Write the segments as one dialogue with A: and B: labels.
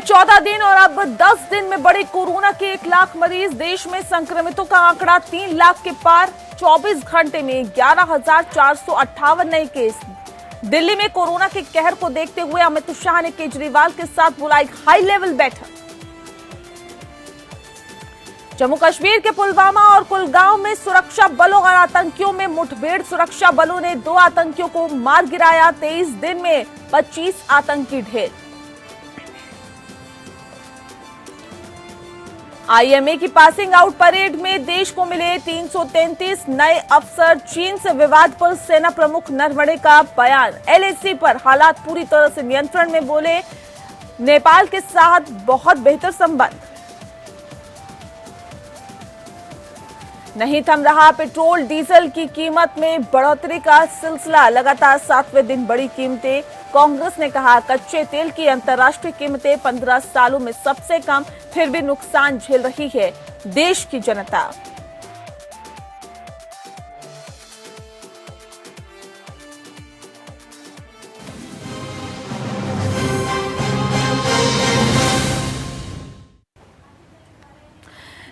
A: 14 दिन और अब 10 दिन में बढ़े कोरोना के 1 लाख मरीज। देश में संक्रमितों का आंकड़ा 3 लाख के पार। 24 घंटे में 11,458 नए केस। दिल्ली में कोरोना के कहर को देखते हुए अमित शाह ने केजरीवाल के साथ बुलाई हाई लेवल बैठक। जम्मू कश्मीर के पुलवामा और कुलगांव में सुरक्षा बलों और आतंकियों में मुठभेड़। सुरक्षा बलों ने 2 आतंकियों को मार गिराया। 23 दिन में 25 आतंकी ढेर। आईएमए की पासिंग आउट परेड में देश को मिले 333 नए अफसर। चीन से विवाद पर सेना प्रमुख नरवणे का बयान। एलएसी पर हालात पूरी तरह से नियंत्रण में, बोले नेपाल के साथ बहुत बेहतर संबंध। नहीं थम रहा पेट्रोल डीजल की कीमत में बढ़ोतरी का सिलसिला। लगातार 7वें दिन बढ़ी कीमतें। कांग्रेस ने कहा कच्चे तेल की अंतर्राष्ट्रीय कीमतें 15 सालों में सबसे कम, फिर भी नुकसान झेल रही है देश की जनता।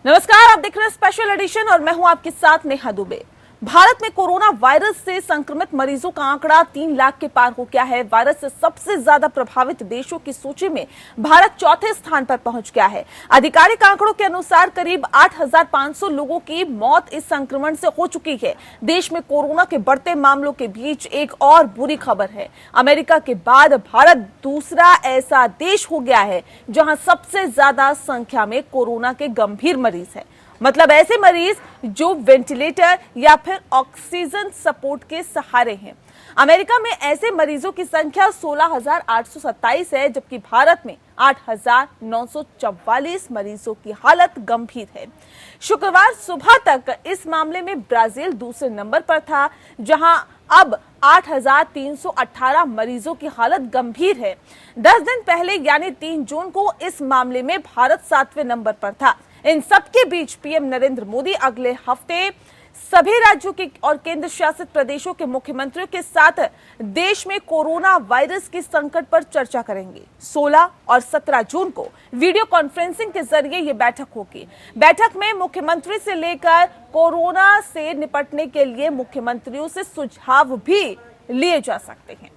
A: नमस्कार, आप देख रहे हैं स्पेशल एडिशन और मैं हूं आपके साथ नेहा दुबे। भारत में कोरोना वायरस से संक्रमित मरीजों का आंकड़ा 3 लाख के पार हो गया है। वायरस से सबसे ज्यादा प्रभावित देशों की सूची में भारत चौथे स्थान पर पहुंच गया है। आधिकारिक आंकड़ों के अनुसार करीब 8,500 लोगों की मौत इस संक्रमण से हो चुकी है। देश में कोरोना के बढ़ते मामलों के बीच एक और बुरी खबर है। अमेरिका के बाद भारत दूसरा ऐसा देश हो गया है जहां सबसे ज्यादा संख्या में कोरोना के गंभीर मरीज हैं। मतलब ऐसे मरीज जो वेंटिलेटर या फिर ऑक्सीजन सपोर्ट के सहारे हैं। अमेरिका में ऐसे मरीजों की संख्या 16,827 है, जबकि भारत में 8,944 मरीजों की हालत गंभीर है। शुक्रवार सुबह तक इस मामले में ब्राजील दूसरे नंबर पर था, जहां अब 8,318 मरीजों की हालत गंभीर है। 10 दिन पहले यानी 3 जून को इस मामले में भारत 7वें नंबर पर था। इन सबके बीच पीएम नरेंद्र मोदी अगले हफ्ते सभी राज्यों के और केंद्र शासित प्रदेशों के मुख्यमंत्रियों के साथ देश में कोरोना वायरस की संकट पर चर्चा करेंगे। 16 और 17 जून को वीडियो कॉन्फ्रेंसिंग के जरिए ये बैठक होगी। बैठक में मुख्यमंत्री से लेकर कोरोना से निपटने के लिए मुख्यमंत्रियों से सुझाव भी लिए जा सकते हैं।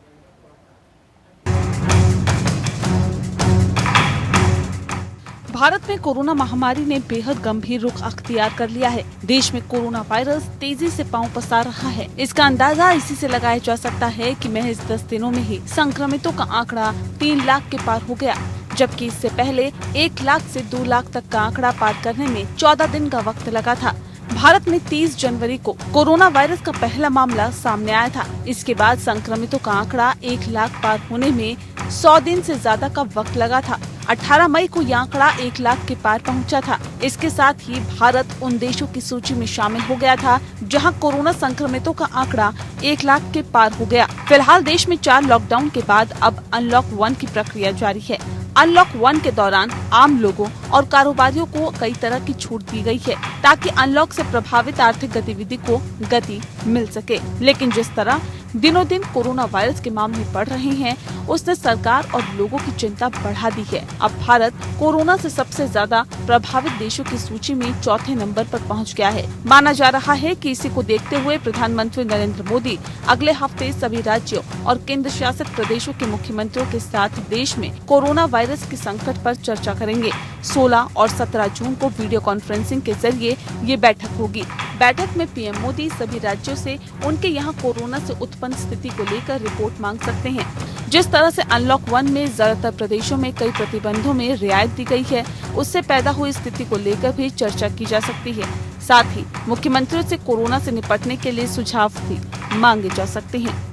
B: भारत में कोरोना महामारी ने बेहद गंभीर रुख अख्तियार कर लिया है। देश में कोरोना वायरस तेजी से पांव पसार रहा है। इसका अंदाजा इसी से लगाया जा सकता है कि महज 10 दिनों में ही संक्रमितों का आंकड़ा 3 लाख के पार हो गया, जबकि इससे पहले 1 लाख से 2 लाख तक का आंकड़ा पार करने में 14 दिन का वक्त लगा था। भारत में 30 जनवरी को कोरोना वायरस का पहला मामला सामने आया था। इसके बाद संक्रमितों का आंकड़ा 1 लाख पार होने में 100 दिन से ज्यादा का वक्त लगा था। 18 मई को यह आंकड़ा 1 लाख के पार पहुंचा था। इसके साथ ही भारत उन देशों की सूची में शामिल हो गया था जहां कोरोना संक्रमितों का आंकड़ा 1 लाख के पार हो गया। फिलहाल देश में 4 लॉकडाउन के बाद अब अनलॉक 1 की प्रक्रिया जारी है। अनलॉक 1 के दौरान आम लोगों और कारोबारियों को कई तरह की छूट दी गई है, ताकि अनलॉक से प्रभावित आर्थिक गतिविधि को गति मिल सके। लेकिन जिस तरह दिनों दिन कोरोना वायरस के मामले बढ़ रहे हैं, उसने सरकार और लोगों की चिंता बढ़ा दी है। अब भारत कोरोना से सबसे ज्यादा प्रभावित देशों की सूची में चौथे नंबर पर पहुंच गया है। माना जा रहा है कि इसी को देखते हुए प्रधानमंत्री नरेंद्र मोदी अगले हफ्ते सभी राज्यों और केंद्र शासित प्रदेशों के मुख्यमंत्रियों के साथ देश में कोरोना वायरस के संकट पर चर्चा करेंगे। 16 और 17 जून को वीडियो कॉन्फ्रेंसिंग के जरिए ये बैठक होगी। बैठक में पीएम मोदी सभी राज्यों से उनके यहाँ कोरोना से उत्पन्न स्थिति को लेकर रिपोर्ट मांग सकते हैं। जिस तरह से अनलॉक 1 में ज्यादातर प्रदेशों में कई प्रतिबंधों में रियायत दी गई है, उससे पैदा हुई स्थिति को लेकर भी चर्चा की जा सकती है। साथ ही मुख्यमंत्रियों से कोरोना से निपटने के लिए सुझाव भी मांगे जा सकते हैं।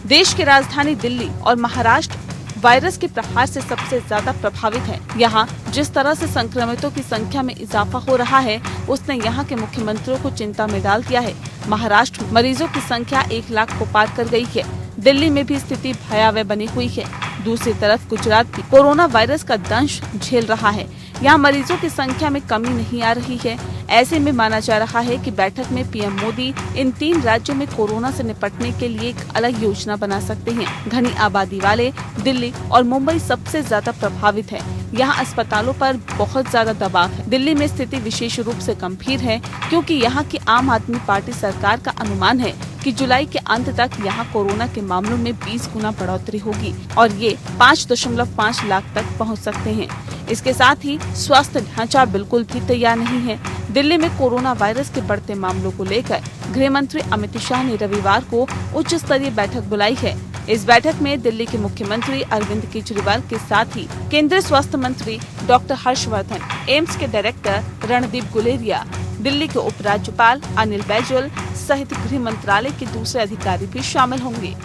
B: देश की राजधानी दिल्ली और महाराष्ट्र वायरस के प्रहार से सबसे ज्यादा प्रभावित है। यहाँ जिस तरह से संक्रमितों की संख्या में इजाफा हो रहा है, उसने यहाँ के मुख्यमंत्रियों को चिंता में डाल दिया है। महाराष्ट्र में मरीजों की संख्या 1 लाख को पार कर गई है। दिल्ली में भी स्थिति भयावह बनी हुई है। दूसरी तरफ गुजरात भी कोरोना वायरस का दंश झेल रहा है। यहाँ मरीजों की संख्या में कमी नहीं आ रही है। ऐसे में माना जा रहा है कि बैठक में पीएम मोदी इन 3 राज्यों में कोरोना से निपटने के लिए एक अलग योजना बना सकते हैं। घनी आबादी वाले दिल्ली और मुंबई सबसे ज्यादा प्रभावित है। यहाँ अस्पतालों पर बहुत ज्यादा दबाव है। दिल्ली में स्थिति विशेष रूप से गंभीर है क्योंकि यहाँ की आम आदमी पार्टी सरकार का अनुमान है कि जुलाई के अंत तक यहाँ कोरोना के मामलों में 20 गुना बढ़ोतरी होगी और ये 5.5 लाख तक पहुँच सकते हैं। इसके साथ ही स्वास्थ्य ढांचा बिल्कुल भी तैयार नहीं है। दिल्ली में कोरोना वायरस के बढ़ते मामलों को लेकर गृह मंत्री अमित शाह ने रविवार को उच्च स्तरीय बैठक बुलाई है। इस बैठक में दिल्ली के मुख्यमंत्री अरविंद केजरीवाल के साथ ही केंद्रीय स्वास्थ्य मंत्री डॉक्टर हर्षवर्धन, एम्स के डायरेक्टर रणदीप गुलेरिया, दिल्ली के उपराज्यपाल अनिल बैजल सहित गृह मंत्रालय के दूसरे अधिकारी भी शामिल होंगे।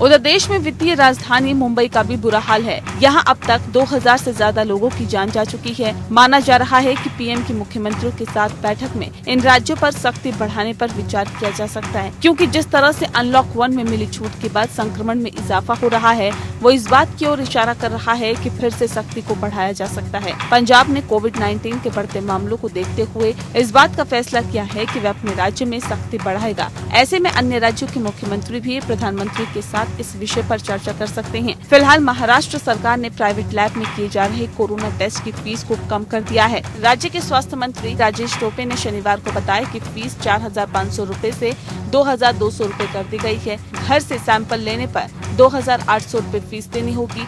B: उधर देश में वित्तीय राजधानी मुंबई का भी बुरा हाल है। यहां अब तक 2000 से ज्यादा लोगों की जान जा चुकी है। माना जा रहा है कि पीएम की मुख्यमंत्रियों के साथ बैठक में इन राज्यों पर सख्ती बढ़ाने पर विचार किया जा सकता है, क्योंकि जिस तरह से अनलॉक 1 में मिली छूट के बाद संक्रमण में इजाफा हो रहा है, वो इस बात की ओर इशारा कर रहा है कि फिर से सख्ती को बढ़ाया जा सकता है। पंजाब ने कोविड-19 के बढ़ते मामलों को देखते हुए इस बात का फैसला किया है कि वह अपने राज्य में सख्ती बढ़ाएगा। ऐसे में अन्य राज्यों के मुख्यमंत्री भी प्रधानमंत्री के साथ इस विषय पर चर्चा कर सकते हैं। फिलहाल महाराष्ट्र सरकार ने प्राइवेट लैब में किए जा रहे कोरोना टेस्ट की फीस को कम कर दिया है। राज्य के स्वास्थ्य मंत्री राजेश टोपे ने शनिवार को बताया कि फीस 4,500 रूपए से 2,200 रूपए कर दी गई है। घर से सैंपल लेने पर 2,800 रूपए फीस देनी होगी।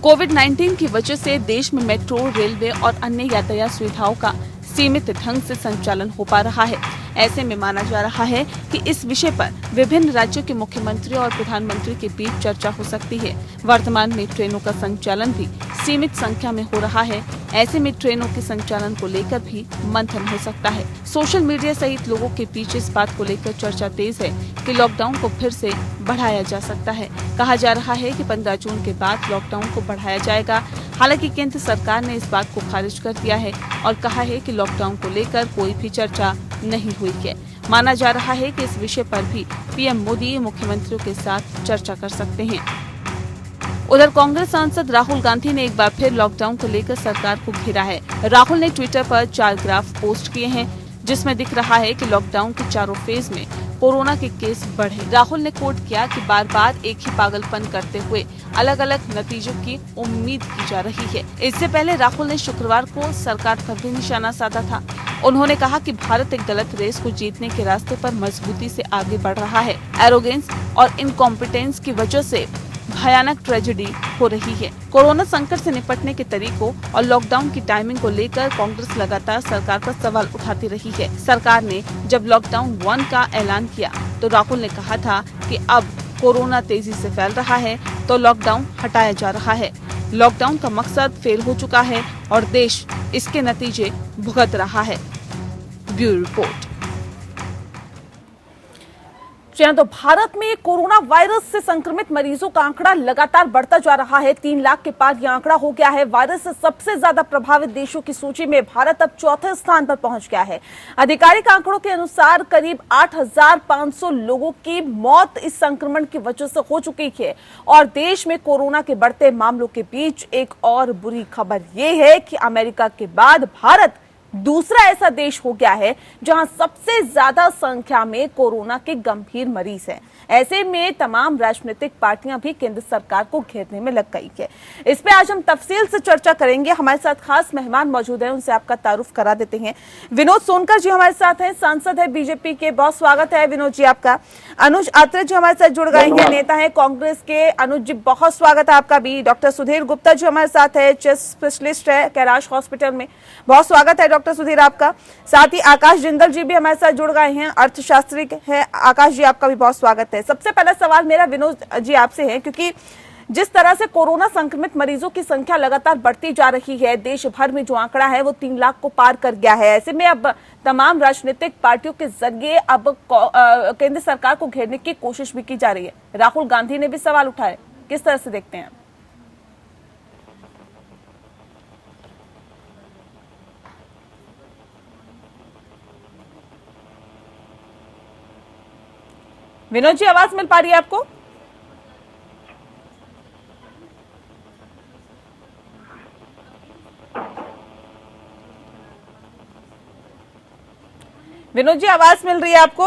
B: कोविड-19 की वजह से देश में मेट्रो, रेलवे और अन्य यातायात सुविधाओं का सीमित ढंग से संचालन हो पा रहा है। ऐसे में माना जा रहा है कि इस विषय पर विभिन्न राज्यों के मुख्यमंत्री और प्रधानमंत्री के बीच चर्चा हो सकती है। वर्तमान में ट्रेनों का संचालन भी सीमित संख्या में हो रहा है। ऐसे में ट्रेनों के संचालन को लेकर भी मंथन हो सकता है। सोशल मीडिया सहित लोगों के बीच इस बात को लेकर चर्चा तेज है कि लॉकडाउन को फिर से बढ़ाया जा सकता है। कहा जा रहा है कि 15 जून के बाद लॉकडाउन को बढ़ाया जाएगा। हालांकि केंद्र सरकार ने इस बात को खारिज कर दिया है और कहा है कि लॉकडाउन को लेकर कोई भी चर्चा नहीं हुई है। माना जा रहा है कि इस विषय पर भी पीएम मोदी मुख्यमंत्रियों के साथ चर्चा कर सकते हैं। उधर कांग्रेस सांसद राहुल गांधी ने एक बार फिर लॉकडाउन को लेकर सरकार को घेरा है। राहुल ने ट्विटर पर 4 ग्राफ पोस्ट किए हैं, जिसमें दिख रहा है कि लॉकडाउन के चारों फेज में कोरोना के केस बढ़े। राहुल ने कोट किया कि बार बार एक ही पागलपन करते हुए अलग अलग नतीजों की उम्मीद की जा रही है। इससे पहले राहुल ने शुक्रवार को सरकार पर भी निशाना साधा था। उन्होंने कहा कि भारत एक गलत रेस को जीतने के रास्ते पर मजबूती से आगे बढ़ रहा है। एरोगेंस और इनकॉम्पिटेंस की वजह से भयानक ट्रेजेडी हो रही है। कोरोना संकट से निपटने के तरीकों और लॉकडाउन की टाइमिंग को लेकर कांग्रेस लगातार सरकार पर सवाल उठाती रही है। सरकार ने जब लॉकडाउन 1 का ऐलान किया तो राहुल ने कहा था कि अब कोरोना तेजी से फैल रहा है तो लॉकडाउन हटाया जा रहा है। लॉकडाउन का मकसद फेल हो चुका है और देश इसके नतीजे भुगत रहा है। Bureau report.
A: तो भारत में कोरोना वायरस से संक्रमित मरीजों का आंकड़ा लगातार बढ़ता जा रहा है। 3 लाख के पार यह आंकड़ा हो गया है। वायरस से सबसे ज्यादा प्रभावित देशों की सूची में भारत अब 4थे स्थान पर पहुंच गया है। आधिकारिक आंकड़ों के अनुसार करीब 8,500 लोगों की मौत इस संक्रमण की वजह से हो चुकी है। और देश में कोरोना के बढ़ते मामलों के बीच एक और बुरी खबर यह है कि अमेरिका के बाद भारत दूसरा ऐसा देश हो गया है जहां सबसे ज्यादा संख्या में कोरोना के गंभीर मरीज हैं। ऐसे में तमाम राजनीतिक पार्टियां भी केंद्र सरकार को घेरने में लग गई है। इस पे आज हम तफसील से चर्चा करेंगे। हमारे साथ खास मेहमान मौजूद हैं, उनसे आपका तारुफ करा देते हैं। विनोद सोनकर जी हमारे साथ हैं, सांसद है बीजेपी के, बहुत स्वागत है विनोद जी आपका। अनुज आत्रे जी हमारे साथ जुड़ गए हैं, नेता है कांग्रेस के। अनुज जी बहुत स्वागत है आपका भी। डॉक्टर सुधीर गुप्ता जी हमारे साथ है, चेस्ट स्पेशलिस्ट है कैलाश हॉस्पिटल में, बहुत स्वागत है डॉक्टर सुधीर आपका। साथ ही आकाश जिंदल जी भी हमारे साथ जुड़ गए हैं, अर्थशास्त्री है। आकाश जी आपका भी बहुत स्वागत है। सबसे पहला सवाल मेरा विनोद जी आपसे है, क्योंकि जिस तरह से कोरोना संक्रमित मरीजों की संख्या लगातार बढ़ती जा रही है, देश भर में जो आंकड़ा है वो 3 लाख को पार कर गया है। ऐसे में अब तमाम राजनीतिक पार्टियों के जरिए अब केंद्र सरकार को घेरने की कोशिश भी की जा रही है। राहुल गांधी ने भी सवाल उठाए, किस तरह से देखते हैं? विनोद जी आवाज मिल पा रही है आपको? विनोद जी, आवाज मिल रही है आपको?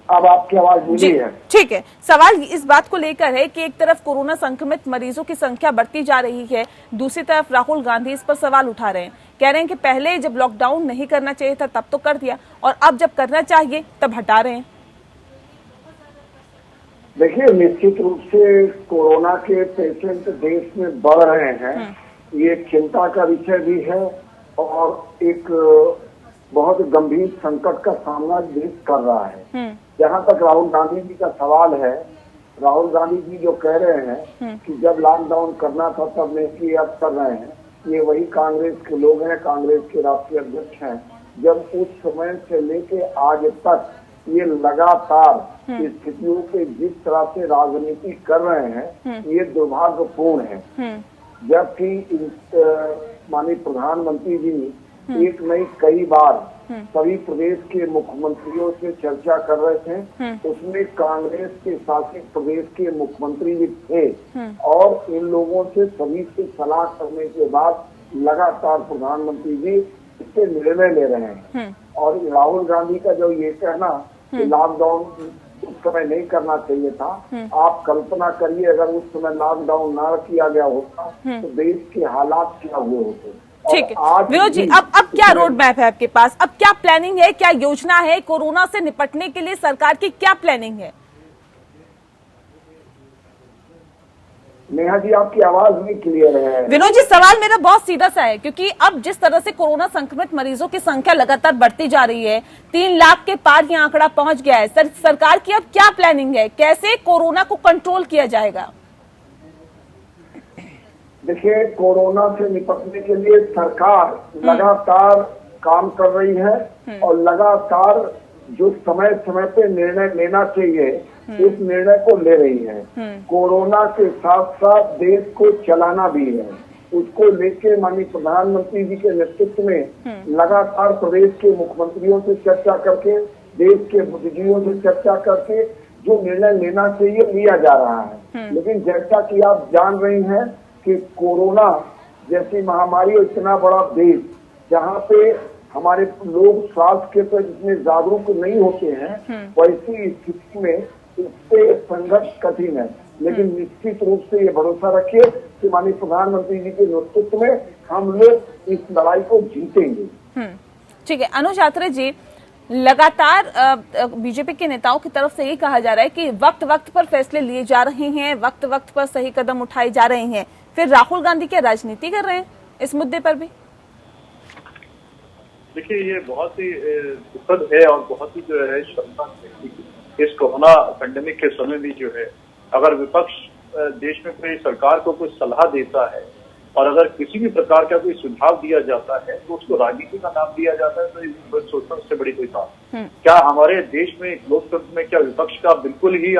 C: अब आपकी आवाज मिली है।
A: ठीक है। सवाल इस बात को लेकर है कि एक तरफ कोरोना संक्रमित मरीजों की संख्या बढ़ती जा रही है, दूसरी तरफ राहुल गांधी इस पर सवाल उठा रहे हैं। कह रहे हैं कि पहले जब लॉकडाउन नहीं करना चाहिए था तब तो कर दिया, और अब जब करना चाहिए तब हटा रहे हैं।
C: देखिए, निश्चित रूप से कोरोना के पेशेंट देश में बढ़ रहे हैं, ये चिंता का विषय भी है और एक बहुत गंभीर संकट का सामना देश कर रहा है। जहां तक राहुल गांधी जी का सवाल है, राहुल गांधी जी जो कह रहे हैं कि जब लॉकडाउन करना था तब नहीं किया, अब कर रहे हैं, ये वही कांग्रेस के लोग हैं, कांग्रेस के राष्ट्रीय अध्यक्ष हैं। जब उस समय से लेके आज तक ये लगातार स्थितियों के जिस तरह से राजनीति कर रहे हैं, ये दुर्भाग्यपूर्ण है। जबकि माननीय प्रधानमंत्री जी एक नहीं कई बार सभी प्रदेश के मुख्यमंत्रियों से चर्चा कर रहे थे, उसमें कांग्रेस के शासित प्रदेश के मुख्यमंत्री भी थे और इन लोगों से सभी से सलाह करने के बाद लगातार प्रधानमंत्री जी इससे निर्णय ले रहे हैं। और राहुल गांधी का जो ये कहना कि लॉकडाउन उस समय नहीं करना चाहिए था, आप कल्पना करिए अगर उस समय लॉकडाउन ना किया गया होता तो देश के हालात क्या हुए होते।
A: ठीक है विनोद जी, अब क्या रोड मैप है आपके पास? अब क्या प्लानिंग है, क्या योजना है? कोरोना से निपटने के लिए सरकार की क्या प्लानिंग है?
C: नेहा जी, आपकी आवाज भी क्लियर है।
A: विनोद जी, सवाल मेरा बहुत सीधा सा है, क्योंकि अब जिस तरह से कोरोना संक्रमित मरीजों की संख्या लगातार बढ़ती जा रही है, 3 लाख के पार ये आंकड़ा पहुंच गया है। सरकार की अब क्या प्लानिंग है, कैसे कोरोना को कंट्रोल किया जाएगा?
C: देखिए, कोरोना से निपटने के लिए सरकार लगातार काम कर रही है और लगातार जो समय समय पे निर्णय लेना चाहिए उस निर्णय को ले रही है। कोरोना के साथ साथ देश को चलाना भी है, उसको लेके माननीय प्रधानमंत्री जी के नेतृत्व में लगातार प्रदेश के मुख्यमंत्रियों से चर्चा करके, देश के बुद्धिजीवियों से चर्चा करके जो निर्णय लेना चाहिए लिया जा रहा है। लेकिन जैसा कि आप जान रही हैं कि कोरोना जैसी महामारी और इतना बड़ा देश जहाँ पे हमारे लोग स्वास्थ्य के प्रति इतने जागरूक नहीं होते हैं, वैसी स्थिति में इससे संघर्ष कठिन है। लेकिन निश्चित रूप से ये भरोसा रखिए कि माननीय प्रधानमंत्री जी के नेतृत्व में हम लोग इस लड़ाई को जीतेंगे।
A: ठीक है। अनुज आत्रे जी, लगातार बीजेपी के नेताओं की तरफ से ये कहा जा रहा है कि वक्त वक्त पर फैसले लिए जा रहे हैं, वक्त वक्त पर सही कदम उठाए जा रहे हैं, फिर राहुल गांधी क्या राजनीति कर रहे हैं इस मुद्दे पर भी?
D: देखिए, ये बहुत ही दुखद है और बहुत ही जो है शर्मनाक। इस कोरोना पेंडेमिक के समय भी जो है अगर विपक्ष देश में कोई सरकार को कोई सलाह देता है और अगर किसी भी प्रकार का कोई सुझाव दिया जाता है तो उसको राजनीति का नाम दिया जाता है, तो सोचना उससे बड़ी कोई बात। क्या हमारे देश में लोकतंत्र में क्या विपक्ष का बिल्कुल ही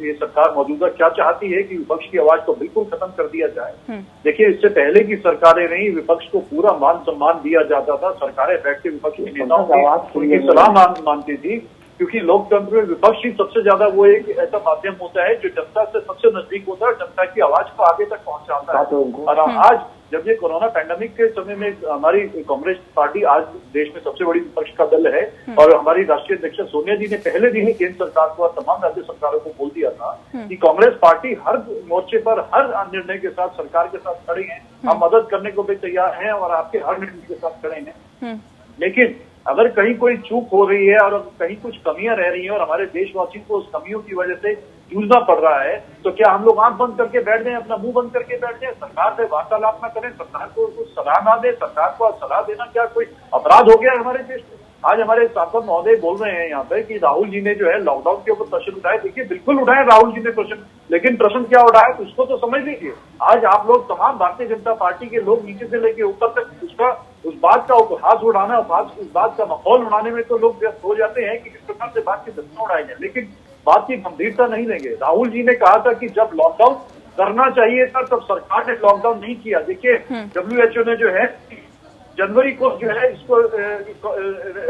D: ये सरकार मौजूदा क्या चाहती है कि विपक्ष की आवाज को बिल्कुल खत्म कर दिया जाए? देखिए, इससे पहले की सरकारें नहीं, विपक्ष को पूरा मान सम्मान दिया जाता था, सरकारें बैठ के विपक्ष के नेताओं की सलाह मानती थी, क्योंकि लोकतंत्र में विपक्ष ही सबसे ज्यादा वो एक ऐसा माध्यम होता है जो जनता से सबसे नजदीक होता है, जनता की आवाज को आगे तक पहुंचाता है। और आज जब ये कोरोना पैंडेमिक के समय में हमारी कांग्रेस पार्टी आज देश में सबसे बड़ी विपक्ष का दल है और हमारी राष्ट्रीय अध्यक्ष सोनिया जी ने पहले दिन ही केंद्र सरकार को और तमाम राज्य सरकारों को बोल दिया था कि कांग्रेस पार्टी हर मोर्चे पर हर निर्णय के साथ सरकार के साथ खड़ी है, हम मदद करने को भी तैयार हैं और आपके हर निर्णय के साथ खड़े हैं। लेकिन अगर कहीं कोई चूक हो रही है और कहीं कुछ कमियां रह रही हैं और हमारे देशवासियों को उस कमियों की वजह से जूझना पड़ रहा है, तो क्या हम लोग आंख बंद करके बैठ जाएं, अपना मुंह बंद करके बैठ जाएं, सरकार से वार्तालाप न करें, सरकार को कुछ सलाह ना दे? सरकार को सलाह देना क्या कोई अपराध हो गया हमारे देश में? आज हमारे सांसद महोदय बोल रहे हैं यहाँ पे कि राहुल जी ने जो है लॉकडाउन के ऊपर प्रश्न उठाए। देखिए, बिल्कुल उठाए राहुल जी ने प्रश्न, लेकिन प्रश्न क्या उठाया उसको तो समझ लीजिए। आज आप लोग तमाम भारतीय जनता पार्टी के लोग नीचे से लेके ऊपर तक उस बात का उपहास उड़ाना, उस बात का माहौल उड़ाने में तो लोग व्यस्त हो जाते हैं कि किस प्रकार से बात की धज्जियां उड़ाई जाए, लेकिन बात की गंभीरता नहीं लेंगे। राहुल जी ने कहा था कि जब लॉकडाउन करना चाहिए था तब सरकार ने लॉकडाउन नहीं किया। देखिए, WHO ने जो है जनवरी को जो है इसको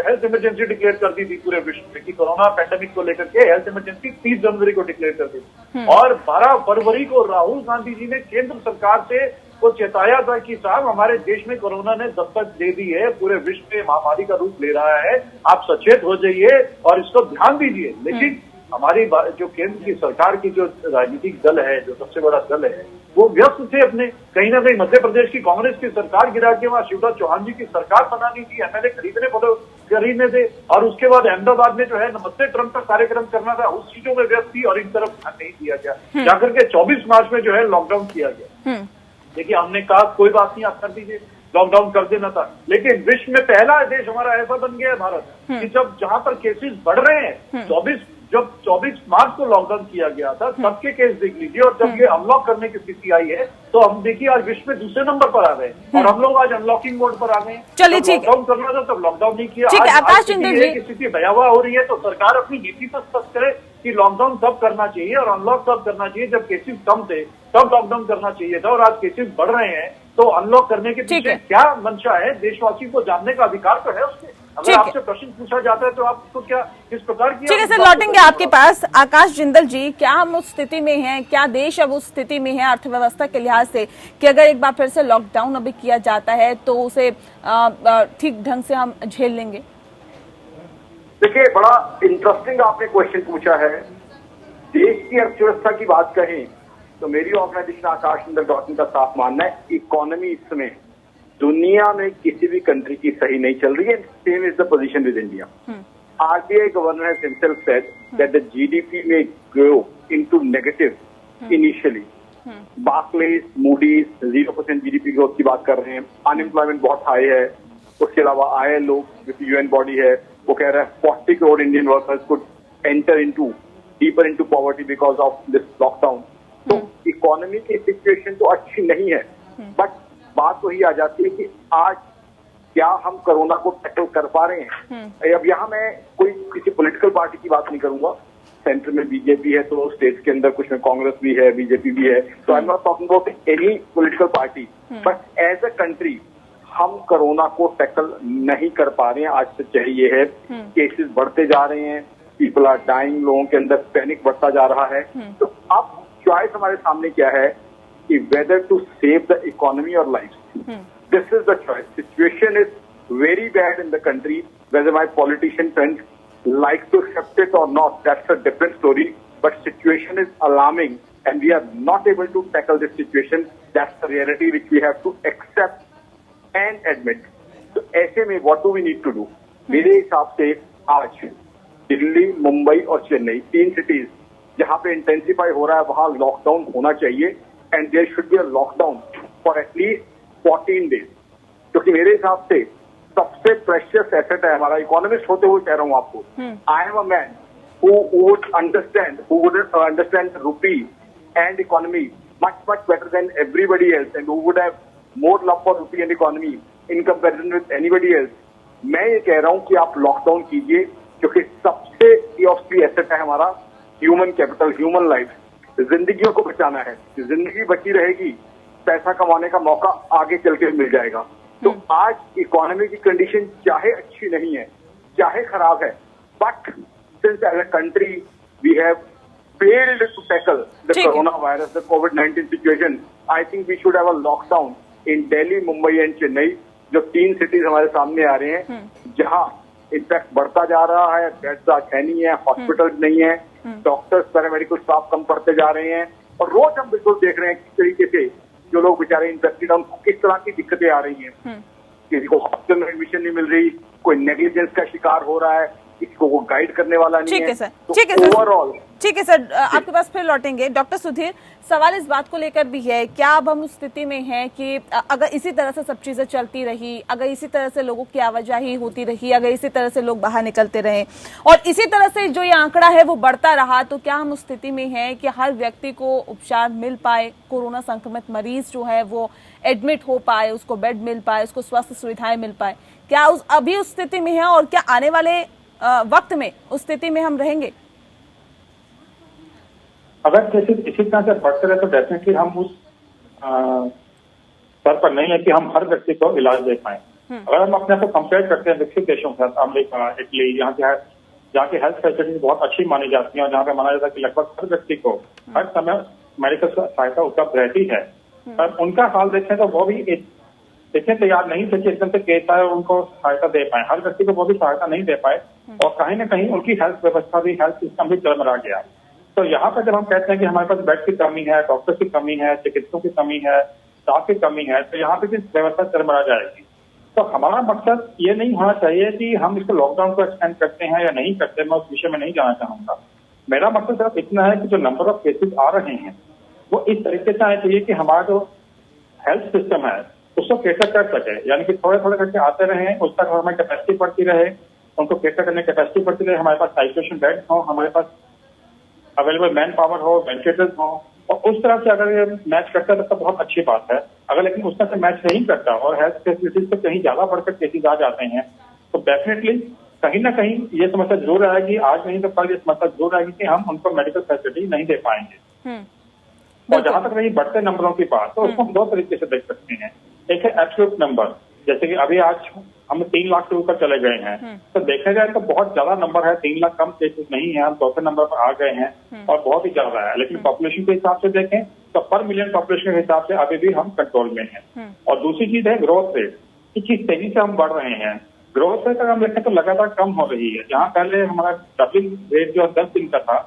D: हेल्थ इमरजेंसी डिक्लेयर कर दी थी पूरे विश्व में कि कोरोना पैंडेमिक को लेकर के हेल्थ इमरजेंसी 30 जनवरी को डिक्लेयर कर दी और 12 फरवरी को राहुल गांधी जी ने केंद्र सरकार से को चेताया था कि साहब हमारे देश में कोरोना ने दस्तक दे दी है, पूरे विश्व में महामारी का रूप ले रहा है, आप सचेत हो जाइए और इसको ध्यान दीजिए। लेकिन हमारी जो केंद्र की सरकार की जो राजनीतिक दल है, जो सबसे बड़ा दल है, वो व्यस्त थे अपने, कहीं ना कहीं मध्य प्रदेश की कांग्रेस की सरकार गिरा के वहां शिवराज चौहान जी की सरकार बनानी थी, एमएलए खरीदने थे, और उसके बाद अहमदाबाद में जो है नमस्ते ट्रंप का कार्यक्रम करना था, उस चीजों में व्यस्त थी और इन तरफ ध्यान नहीं दिया गया। जाकर के 24 मार्च में जो है लॉकडाउन किया गया। देखिए हमने कहा कोई बात नहीं, आप कर दीजिए, लॉकडाउन कर देना था, लेकिन विश्व में पहला देश हमारा ऐसा बन गया है भारत कि जहां पर केसेस बढ़ रहे हैं, 24 मार्च को लॉकडाउन किया गया था, तब के केस देख लीजिए, और जब ये अनलॉक करने की स्थिति आई है तो हम देखिए आज विश्व में दूसरे नंबर पर आ गए और हम लोग आज अनलॉकिंग मोड पर आ गए।
A: चलिए ठीक है,
D: लॉकडाउन करना था तब लॉकडाउन नहीं किया।
A: ठीक है आकाश जिंदल जी,
D: स्थिति भयावह हो रही है तो सरकार अपनी नीति पर स्पष्ट करे कि लॉकडाउन तब करना चाहिए और अनलॉक तब करना चाहिए जब केसेस कम थे, तब लॉकडाउन करना चाहिए था, और आज केसेस बढ़ रहे हैं तो अनलॉक करने के पीछे क्या मंशा है, देशवासी को जानने का अधिकार तो है उसके। अगर आपसे प्रश्न पूछा जाता है तो आपको क्या किस प्रकार की।
A: ठीक है सर, लौटेंगे आपके पास। आकाश जिंदल जी, क्या हम उस स्थिति में हैं, क्या देश अब उस स्थिति में है अर्थव्यवस्था के लिहाज से कि अगर एक बार फिर से लॉकडाउन अभी किया जाता है तो उसे ठीक ढंग से हम झेल लेंगे?
E: देखिए बड़ा इंटरेस्टिंग आपने क्वेश्चन पूछा है। देश की अर्थव्यवस्था की बात कहें तो मेरी organisation Aakash Jindal dot in का साफ मानना है, इकोनॉमी इस समय दुनिया में किसी भी कंट्री की सही नहीं चल रही है। Same is the position with India. RBI governor has himself said that the GDP may grow into negative initially. Barclays, Moody's 0% GDP growth की बात कर रहे हैं, अनएम्प्लॉयमेंट बहुत हाई है। उसके अलावा ILO जो कि UN बॉडी है वो कह रहा है 40 crore Indian workers could enter into deeper into poverty because of this lockdown. तो इकोनॉमी की सिचुएशन तो अच्छी नहीं है, बट बात वही आ जाती है कि आज क्या हम कोरोना को टैकल कर पा रहे हैं। अब यहाँ मैं कोई किसी पॉलिटिकल पार्टी की बात नहीं करूंगा, सेंटर में बीजेपी है तो स्टेट्स के अंदर कुछ में कांग्रेस भी है, बीजेपी भी है, तो I am not talking about any political party, but as a country हम कोरोना को टैकल नहीं कर पा रहे हैं। आज सच्चाई ये है, केसेस बढ़ते जा रहे हैं, पीपल आर डाइंग, लोगों के अंदर पैनिक बढ़ता जा रहा है। तो अब चॉइस हमारे सामने क्या है कि whether to save the economy और life, this is the choice. Situation is very bad in the country, whether my politician friends like to accept it or not, that's a different story, but situation is alarming and we are not able to tackle this situation. That's the reality which we have to accept and admit. तो ऐसे में what do we need to do? मेरे हिसाब से आज दिल्ली, मुंबई और Chennai 3 cities जहां पे इंटेंसिफाई हो रहा है वहां लॉकडाउन होना चाहिए and there should be a lockdown for at least 14 days, क्योंकि मेरे हिसाब से सबसे प्रेशियस एसेट है हमारा। इकोनॉमिस्ट होते हुए कह रहा हूं आपको, I am a man who would understand rupee and economy much better than everybody else and who would have more love for rupee and economy in comparison with anybody else. मैं ये कह रहा हूं कि आप लॉकडाउन कीजिए, क्योंकि सबसे कॉस्टली एसेट है हमारा ह्यूमन कैपिटल, ह्यूमन लाइफ। जिंदगियों को बचाना है, जिंदगी बची रहेगी, पैसा कमाने का मौका आगे चल के मिल जाएगा। तो आज इकोनॉमी की कंडीशन चाहे अच्छी नहीं है, चाहे खराब है, but since as a country we have failed to tackle the coronavirus, the COVID-19 situation, I think we should have a lockdown in Delhi, Mumbai and Chennai, जो 3 सिटीज हमारे सामने आ रहे हैं, जहां इनफैक्ट बढ़ता जा रहा है, बेड्स है नहीं है, हॉस्पिटल नहीं है, डॉक्टर्स, पैरामेडिकल स्टाफ कम पड़ते जा रहे हैं, और रोज हम बिल्कुल देख रहे हैं किस तरीके से जो लोग बेचारे इन्फेक्टेड हैं उनको किस तरह की दिक्कतें आ रही हैं। किसी को हॉस्पिटल में एडमिशन नहीं मिल रही, कोई नेग्लिजेंस का शिकार हो रहा है, किसी को वो गाइड करने वाला नहीं है।
A: ठीक है सर, ठीक है सर,
E: ओवरऑल
A: ठीक है सर, आपके पास फिर लौटेंगे। डॉक्टर सुधीर, सवाल इस बात को लेकर भी है, क्या अब हम उस स्थिति में हैं कि अगर इसी तरह से सब चीजें चलती रही, अगर इसी तरह से लोगों की आवाजाही होती रही, अगर इसी तरह से लोग बाहर निकलते रहे और इसी तरह से जो ये आंकड़ा है वो बढ़ता रहा, तो क्या हम उस स्थिति में हैं कि हर व्यक्ति को उपचार मिल पाए, कोरोना संक्रमित मरीज जो है वो एडमिट हो पाए, उसको बेड मिल पाए, उसको स्वास्थ्य सुविधाएं मिल पाए? क्या अभी उस स्थिति में है और क्या आने वाले वक्त में उस स्थिति में हम रहेंगे?
F: अगर केसेस इसी तरह से बढ़ते रहे तो डेफिनेटली हम उस स्तर पर नहीं है कि हम हर व्यक्ति को इलाज दे पाए। अगर हम अपने को कंपेयर करते हैं विकसित देशों के साथ, अमेरिका, इटली, जहाँ की हेल्थ फैसिलिटीज बहुत अच्छी मानी जाती है और जहाँ पे माना जाता है कि लगभग हर व्यक्ति को हर समय मेडिकल सहायता उपलब्ध रहती है, पर उनका हाल देखें तो वो भी इतने तैयार नहीं थे कि एकदम से केस आए उनको सहायता दे पाए। हर व्यक्ति को वो भी सहायता नहीं दे पाए और कहीं ना कहीं उनकी हेल्थ व्यवस्था भी, हेल्थ सिस्टम भी चरमरा गया। तो यहाँ पर जब हम कहते हैं कि हमारे पास बेड की कमी है, डॉक्टर की कमी है, चिकित्सकों की कमी है, स्टाफ की कमी है, तो यहाँ पे भी व्यवस्था चरमरा जाएगी। तो हमारा मकसद ये नहीं होना चाहिए कि हम इसको लॉकडाउन को एक्सटेंड करते हैं या नहीं करते, मैं उस विषय में नहीं जाना चाहूंगा। मेरा मकसद सिर्फ इतना है कि जो नंबर ऑफ केसेस आ रहे हैं वो इस तरीके से आना चाहिए कि हमारा जो हेल्थ सिस्टम है उसको कैटर कर सके, यानी कि थोड़े थोड़े करके आते रहे, उस तक हमारी कैपेसिटी बढ़ती रहे, उनको कैटर करने की कैपेसिटी बढ़ती रहे, हमारे पास आइसोलेशन बेड हो, हमारे पास अवेलेबल मैन पावर हो, वेंटिलेटर्स हो, और उस तरह से अगर ये मैच करता है तो बहुत अच्छी बात है। अगर लेकिन उस तरह से मैच नहीं करता और हेल्थ फैसिलिटीज से कहीं ज्यादा बढ़कर केसेज आ जाते हैं तो डेफिनेटली कहीं ना कहीं ये समस्या जरूर आएगी, आज नहीं तो कल ये समस्या जरूर आएगी कि हम उनको मेडिकल फैसिलिटी नहीं दे पाएंगे। और जहां तक रही बढ़ते नंबरों की बात, तो उसको हम दो तरीके से देख सकते हैं। एक है एब्सोल्यूट नंबर, जैसे कि अभी आज हम 3 लाख के ऊपर चले गए हैं, तो देखा जाए तो बहुत ज्यादा नंबर है, 3 लाख कम केसेस नहीं है, हम चौथे नंबर पर आ गए हैं और बहुत ही ज्यादा है। लेकिन पॉपुलेशन के हिसाब से देखें तो पर मिलियन पॉपुलेशन के हिसाब से अभी भी हम कंट्रोल में हैं। और दूसरी चीज है ग्रोथ रेट, कि किस तेजी से हम बढ़ रहे हैं। ग्रोथ रेट अगर हम देखें तो लगातार कम हो रही है। जहाँ पहले हमारा डबलिंग रेट जो 10 दिन का था,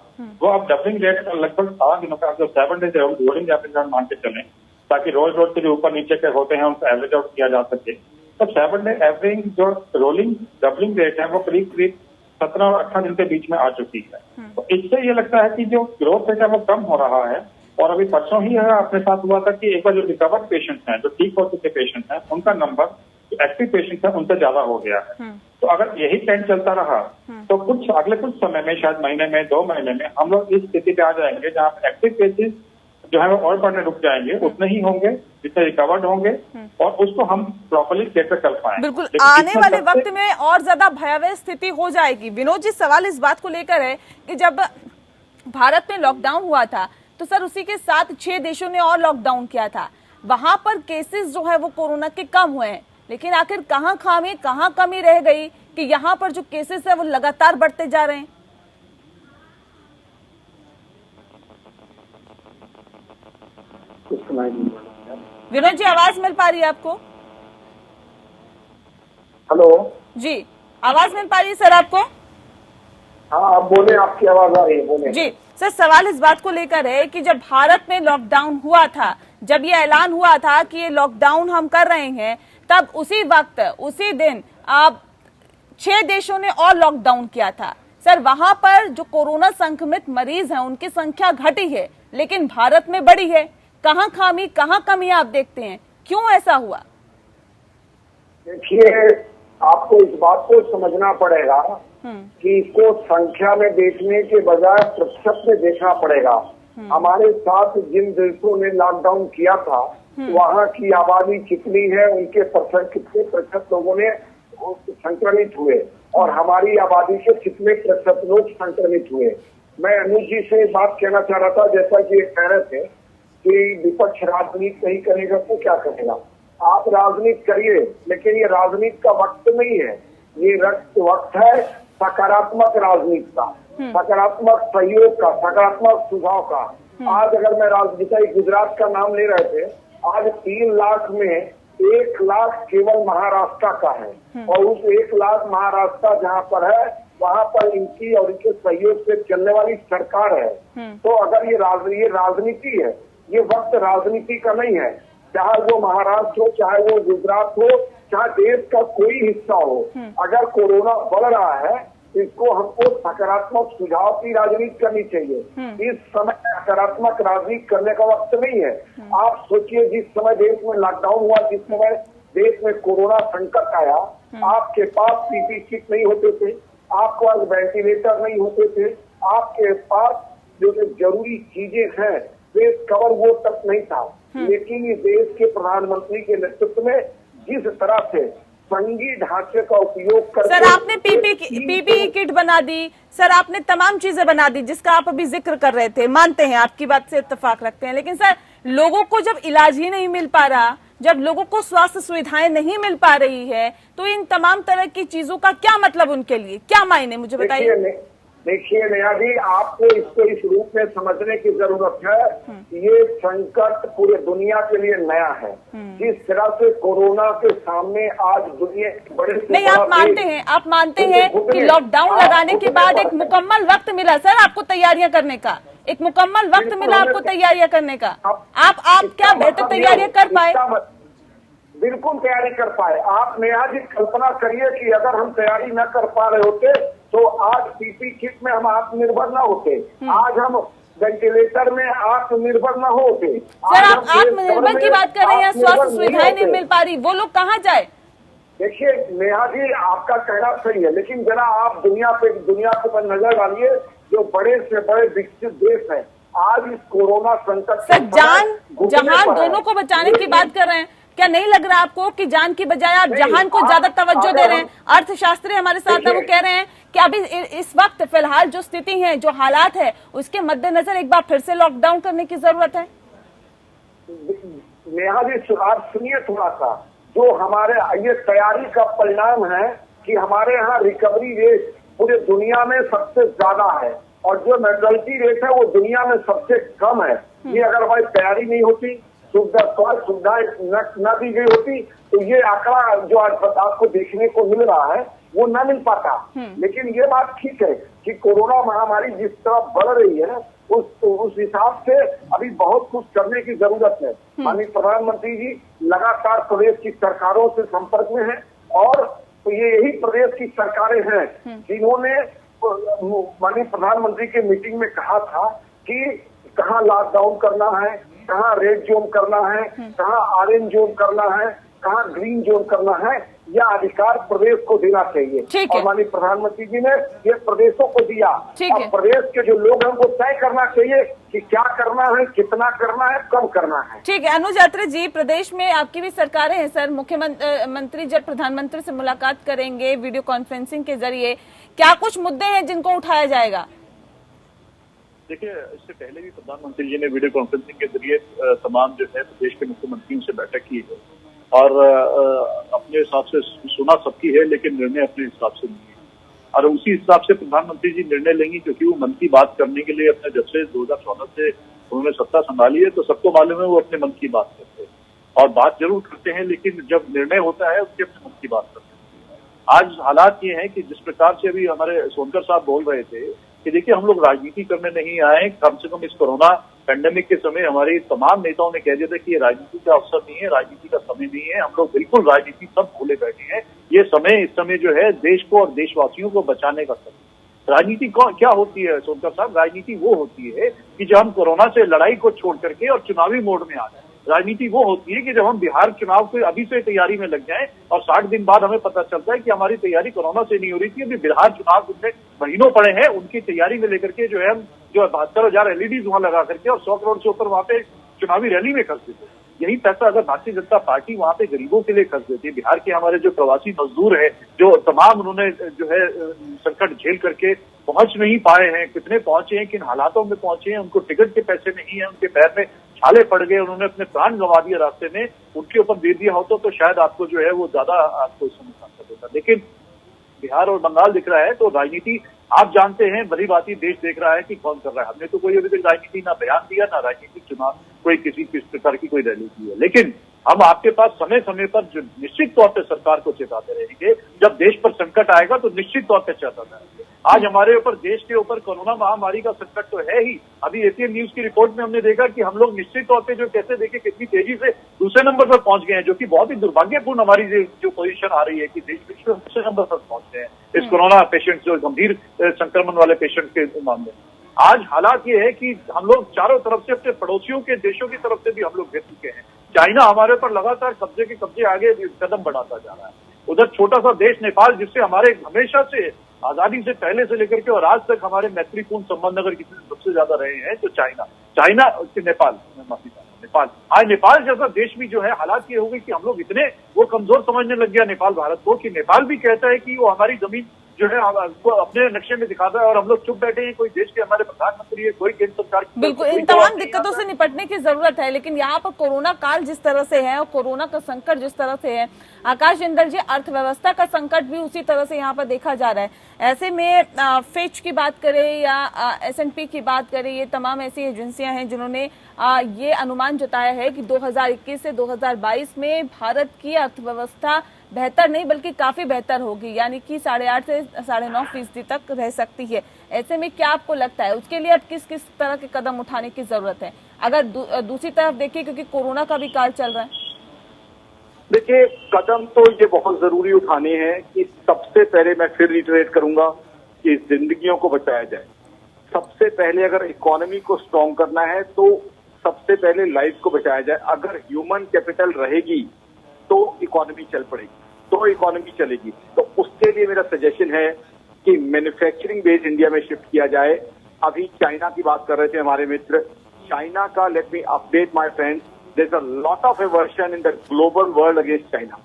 F: वो अब डबलिंग रेट लगभग 7 दिनों का, जो 7 डेज रोलिंग एवरेज हम मान के चलें, ताकि रोज रोज के जो ऊपर नीचे के होते हैं उनको एवरेज आउट किया जा सके। तो 7 डे एवरेज जो रोलिंग डबलिंग रेट है वो करीब करीब 17 और 18 दिन के बीच में आ चुकी है। तो इससे ये लगता है कि जो ग्रोथ रेट है वो कम हो रहा है। और अभी परसों ही अपने साथ हुआ था कि एक बार जो रिकवर्ड पेशेंट्स हैं, जो ठीक हो चुके पेशेंट्स हैं, उनका नंबर जो एक्टिव पेशेंट्स हैं उनसे ज्यादा हो गया है। तो अगर यही ट्रेंड चलता रहा तो अगले कुछ समय में, शायद महीने में, 2 महीने में, हम लोग इस स्थिति पे आ जाएंगे जहाँ पे एक्टिव केसेस जो है वो और बढ़ने रुक जाएंगे, उतने ही होंगे जितने रिकवर्ड होंगे, और उसको हम प्रॉपर्ली कैटर कर पाएंगे।
A: बिल्कुल, आने वाले वक्त में और ज्यादा भयावह स्थिति हो जाएगी। विनोद जी, सवाल इस बात को लेकर है कि जब भारत में लॉकडाउन हुआ था तो सर उसी के साथ 6 देशों ने और लॉकडाउन किया था, वहां पर केसेस जो है वो कोरोना के कम हुए हैं, लेकिन आखिर कहाँ खामी, कहाँ कमी रह गई कि यहाँ पर जो केसेस है वो लगातार बढ़ते जा रहे हैं? विनोद जी, आवाज मिल पा रही है आपको?
C: हेलो
A: जी, आवाज मिल पा रही है सर आपको?
C: हाँ, आप बोले, आपकी आवाज आ रही है, बोले।
A: जी सर, सवाल इस बात को लेकर है कि जब भारत में लॉकडाउन हुआ था, जब ये ऐलान हुआ था कि ये लॉकडाउन हम कर रहे हैं, तब उसी वक्त, उसी दिन आप 6 देशों ने और लॉकडाउन किया था। सर वहां पर जो कोरोना संक्रमित मरीज हैं उनकी संख्या घटी है, लेकिन भारत में बढ़ी है। कहाँ खामी, कहाँ कमी आप देखते हैं, क्यों ऐसा हुआ?
C: देखिए, आपको इस बात को समझना पड़ेगा कि इसको संख्या में देखने के बजाय प्रतिशत में देखना पड़ेगा। हमारे साथ जिन देशों ने लॉकडाउन किया था वहाँ की आबादी कितनी है, उनके कितने प्रतिशत लोगों ने संक्रमित हुए, और हमारी आबादी के कितने प्रतिशत लोग संक्रमित हुए। मैं अनुज जी से बात कहना चाह रहा था, जैसा कि कह रहे थे कि विपक्ष राजनीति नहीं करेगा तो क्या करेगा। आप राजनीति करिए, लेकिन ये राजनीति का वक्त नहीं है, ये वक्त है सकारात्मक राजनीति का, सकारात्मक सहयोग का, सकारात्मक सुझाव का। आज अगर मैं राजनीति गुजरात का नाम ले रहे थे, आज 3 लाख में 1 लाख केवल महाराष्ट्र का है, और उस 1 लाख महाराष्ट्र जहाँ पर है वहाँ पर इनकी और इनके सहयोग से चलने वाली सरकार है। तो अगर ये राजनीति है, ये वक्त राजनीति का नहीं है। चाहे वो महाराष्ट्र हो, चाहे वो गुजरात हो, चाहे देश का कोई हिस्सा हो, अगर कोरोना बढ़ रहा है इसको हमको सकारात्मक सुझाव की राजनीति करनी चाहिए। इस समय सकारात्मक राजनीति करने का वक्त नहीं है। आप सोचिए, जिस समय देश में लॉकडाउन हुआ, जिस समय देश में कोरोना संकट आया, आपके पास पीपीई किट नहीं होते थे, आपके पास वेंटिलेटर नहीं होते थे, आपके पास जो जरूरी चीजें हैं फेस कवर वो तक नहीं था। लेकिन ये देश के प्रधानमंत्री के नेतृत्व में जिस तरह से संघीय ढांचे का उपयोग करके,
A: सर आपने पीपीई किट बना दी, सर आपने तमाम चीजें बना दी जिसका आप अभी जिक्र कर रहे थे, मानते हैं, आपकी बात से इत्तेफाक रखते हैं, लेकिन सर लोगों को जब इलाज ही नहीं मिल पा रहा, जब लोगों को स्वास्थ्य सुविधाएं नहीं मिल पा रही है, तो इन तमाम तरह की चीजों का क्या मतलब उनके लिए, क्या मायने, मुझे बताइए।
C: देखिए नेहा जी, आपको इसको इस रूप में समझने की जरूरत है। ये संकट पूरे दुनिया के लिए नया है। जिस तरह से कोरोना के सामने आज दुनिया के बड़े
A: नहीं, आप मानते हैं कि लॉकडाउन लगाने के बाद एक मुकम्मल वक्त मिला सर आपको तैयारियां करने का, एक मुकम्मल वक्त मिला आपको तैयारियां करने का। आप क्या बेहतर तैयारियां कर पाए?
C: बिल्कुल तैयारी कर पाए। आप नेहा जी कल्पना करिए कि अगर हम तैयारी न कर पा रहे होते तो आज पीपी किट में हम आत्मनिर्भर न होते, आज हम वेंटिलेटर में आत्मनिर्भर न होते।
A: सर आप आत्मनिर्भर की बात कर रहे हैं, स्वास्थ्य सुविधाएं नहीं मिल पा रही, वो लोग कहाँ जाए?
C: देखिए नेहा जी, आपका कहना सही है, लेकिन जरा आप दुनिया पर नजर डालिए। जो बड़े से बड़े विकसित देश हैं, आज इस कोरोना संकट
A: सर जान जहान दोनों को बचाने की बात कर रहे हैं। क्या नहीं लग रहा आपको कि जान की बजाय आप जहान को ज्यादा तवज्जो दे रहे हैं? अर्थशास्त्री हमारे साथ है, वो कह रहे हैं कि अभी इस वक्त फिलहाल जो स्थिति है, जो हालात है, उसके मद्देनजर एक बार फिर से लॉकडाउन करने की जरूरत है।
C: नेहा जी आप सुनिए थोड़ा सा, जो हमारे ये तैयारी का परिणाम है कि हमारे यहाँ रिकवरी रेट पूरे दुनिया में सबसे ज्यादा है और जो मॉर्टेलिटी रेट है वो दुनिया में सबसे कम है। ये अगर हमारी तैयारी नहीं होती, सुविधाएं न दी गई होती तो ये आंकड़ा जो आज आपको देखने को मिल रहा है वो न मिल पाता। लेकिन ये बात ठीक है कि कोरोना महामारी जिस तरह बढ़ रही है उस हिसाब से अभी बहुत कुछ करने की जरूरत है। माननीय प्रधानमंत्री जी लगातार प्रदेश की सरकारों से संपर्क में हैं और तो ये यही प्रदेश की सरकारें हैं जिन्होंने माननीय प्रधानमंत्री के मीटिंग में कहा था कि कहाँ लॉकडाउन करना है, कहाँ रेड जोन करना है, कहाँ ऑरेंज जोन करना है, कहाँ ग्रीन जोन करना है, यह अधिकार प्रदेश को देना चाहिए। और माननीय प्रधानमंत्री जी ने ये प्रदेशों को दिया और प्रदेश के जो लोग हैं उनको तय करना चाहिए कि क्या करना है, कितना करना है, कब करना है।
A: ठीक है अनुज अत्रे जी, प्रदेश में आपकी भी सरकारें हैं सर, मुख्यमंत्री जब प्रधानमंत्री से मुलाकात करेंगे वीडियो कॉन्फ्रेंसिंग के जरिए, क्या कुछ मुद्दे हैं जिनको उठाया जाएगा?
D: देखिए, इससे पहले भी प्रधानमंत्री जी ने वीडियो कॉन्फ्रेंसिंग के जरिए तमाम जो है प्रदेश के मुख्यमंत्रियों से बैठक की है और अपने हिसाब से सुना सबकी है, लेकिन निर्णय अपने हिसाब से नहीं है और उसी हिसाब से प्रधानमंत्री जी निर्णय लेंगे, क्योंकि वो मन की बात करने के लिए अपने जब से 2014 से उन्होंने सत्ता संभाली है तो सबको मालूम है वो अपने मन की बात करते हैं और बात जरूर करते हैं, लेकिन जब निर्णय होता है उसके अपने मन की बात करते हैं। आज हालात ये हैं कि जिस प्रकार से अभी हमारे सोनकर साहब बोल रहे थे कि देखिए हम लोग राजनीति करने नहीं आए, कम से कम इस कोरोना पैंडेमिक के समय हमारे तमाम नेताओं ने कह दिया था कि ये राजनीति का अवसर नहीं है, राजनीति का समय नहीं है, हम लोग बिल्कुल राजनीति सब भूले बैठे हैं। ये समय इस समय जो है देश को और देशवासियों को बचाने का समय। राजनीति क्या होती है सोनकर साहब? राजनीति वो होती है कि जब हम कोरोना से लड़ाई को छोड़ करके और चुनावी मोड में आ जाए। राजनीति वो होती है कि जब हम बिहार चुनाव को अभी से तैयारी में लग जाएं और 60 दिन बाद हमें पता चलता है कि हमारी तैयारी कोरोना से नहीं हो रही थी, अभी बिहार चुनाव जितने महीनों पड़े हैं उनकी तैयारी में लेकर के जो है हम जो 72,000 LED वहां लगा करके और 100 करोड़ से ऊपर वहां पे चुनावी रैली में खर्च देते। यही पैसा अगर भारतीय जनता पार्टी वहां पे गरीबों के लिए खर्च देती है, बिहार के हमारे जो प्रवासी मजदूर है जो तमाम उन्होंने जो है संकट झेल करके पहुंच नहीं पाए हैं, कितने पहुंचे हैं, किन हालातों में पहुंचे हैं, उनको टिकट के पैसे नहीं है, उनके पैर में छाले पड़ गए, उन्होंने अपने प्राण गंवा दिए रास्ते में, उनके ऊपर दे दिया होता तो शायद आपको जो है वो ज्यादा आपको इस समय सांसद होता। लेकिन बिहार और बंगाल दिख रहा है तो राजनीति आप जानते हैं, भली बात ही देश देख रहा है कि कौन कर रहा है। हमने तो कोई अभी तक राजनीति ना बयान दिया ना राजनीतिक चुनाव कोई किसी प्रकार की कोई रैली की है, लेकिन हम आपके पास समय समय पर जो निश्चित तौर पर सरकार को चेताते रहेंगे। जब देश पर संकट आएगा तो निश्चित तौर पर चेताते रहेंगे। आज हमारे ऊपर देश के ऊपर कोरोना महामारी का संकट तो है ही। अभी एटीएन न्यूज की रिपोर्ट में हमने देखा कि हम लोग निश्चित तौर पे जो कैसे देखिए कितनी तेजी से दूसरे नंबर पर पहुंच गए हैं, जो कि बहुत ही दुर्भाग्यपूर्ण हमारी जो पोजीशन आ रही है कि देश विश्व में दूसरे नंबर पर पहुंच गए हैं इस कोरोना पेशेंट जो गंभीर संक्रमण वाले पेशेंट के मामले में। आज हालात ये है कि हम लोग चारों तरफ से अपने पड़ोसियों के देशों की तरफ से भी हम लोग गिर चुके हैं। चाइना हमारे ऊपर लगातार कब्जे आगे कदम बढ़ाता जा रहा है। उधर छोटा सा देश नेपाल, जिससे हमारे हमेशा से आजादी से पहले से लेकर के और आज तक हमारे मैत्रीपूर्ण संबंध अगर किसी सबसे ज्यादा रहे हैं तो चाइना नेपाल। आज नेपाल जैसा देश भी जो है हालात ये हो गई कि हम लोग इतने वो कमजोर समझने लग गया नेपाल भारत को कि नेपाल भी कहता है कि वो हमारी जमीन जो है हमको अपने नक्शे में दिखाता है और हम लोग चुप बैठे हैं। कोई देश के हमारे प्रधानमंत्री है, कोई केंद्र सरकार की
A: बिल्कुल इन तमाम दिक्कतों से निपटने की जरूरत है, लेकिन यहाँ पर कोरोना काल जिस तरह से है और कोरोना का संकट जिस तरह से है, आकाश जिंदल जी, अर्थव्यवस्था का संकट भी उसी तरह से यहाँ पर देखा जा रहा है। ऐसे में फिच की बात करें या S&P की बात करें, ये तमाम ऐसी एजेंसियां हैं जिन्होंने ये अनुमान जताया है कि 2021 से 2022 में भारत की अर्थव्यवस्था बेहतर नहीं बल्कि काफी बेहतर होगी, यानी कि 8.5 से 9.5% तक रह सकती है। ऐसे में क्या आपको लगता है उसके लिए अब किस किस तरह के कदम उठाने की जरूरत है? अगर दूसरी तरफ देखिए, क्योंकि कोरोना का भी काल चल रहा है।
E: देखिए, कदम तो ये बहुत जरूरी उठाने हैं कि सबसे पहले मैं फिर रिटरेट करूंगा कि जिंदगियों को बचाया जाए। सबसे पहले अगर इकोनॉमी को स्ट्रॉन्ग करना है तो सबसे पहले लाइफ को बचाया जाए। अगर ह्यूमन कैपिटल रहेगी तो इकोनॉमी चल पड़ेगी, तो इकोनॉमी चलेगी। तो उसके लिए मेरा सजेशन है कि मैन्युफैक्चरिंग बेस इंडिया में शिफ्ट किया जाए। अभी चाइना की बात कर रहे थे हमारे मित्र, चाइना का, let me update my friends, there is a lot of aversion in the global world against China.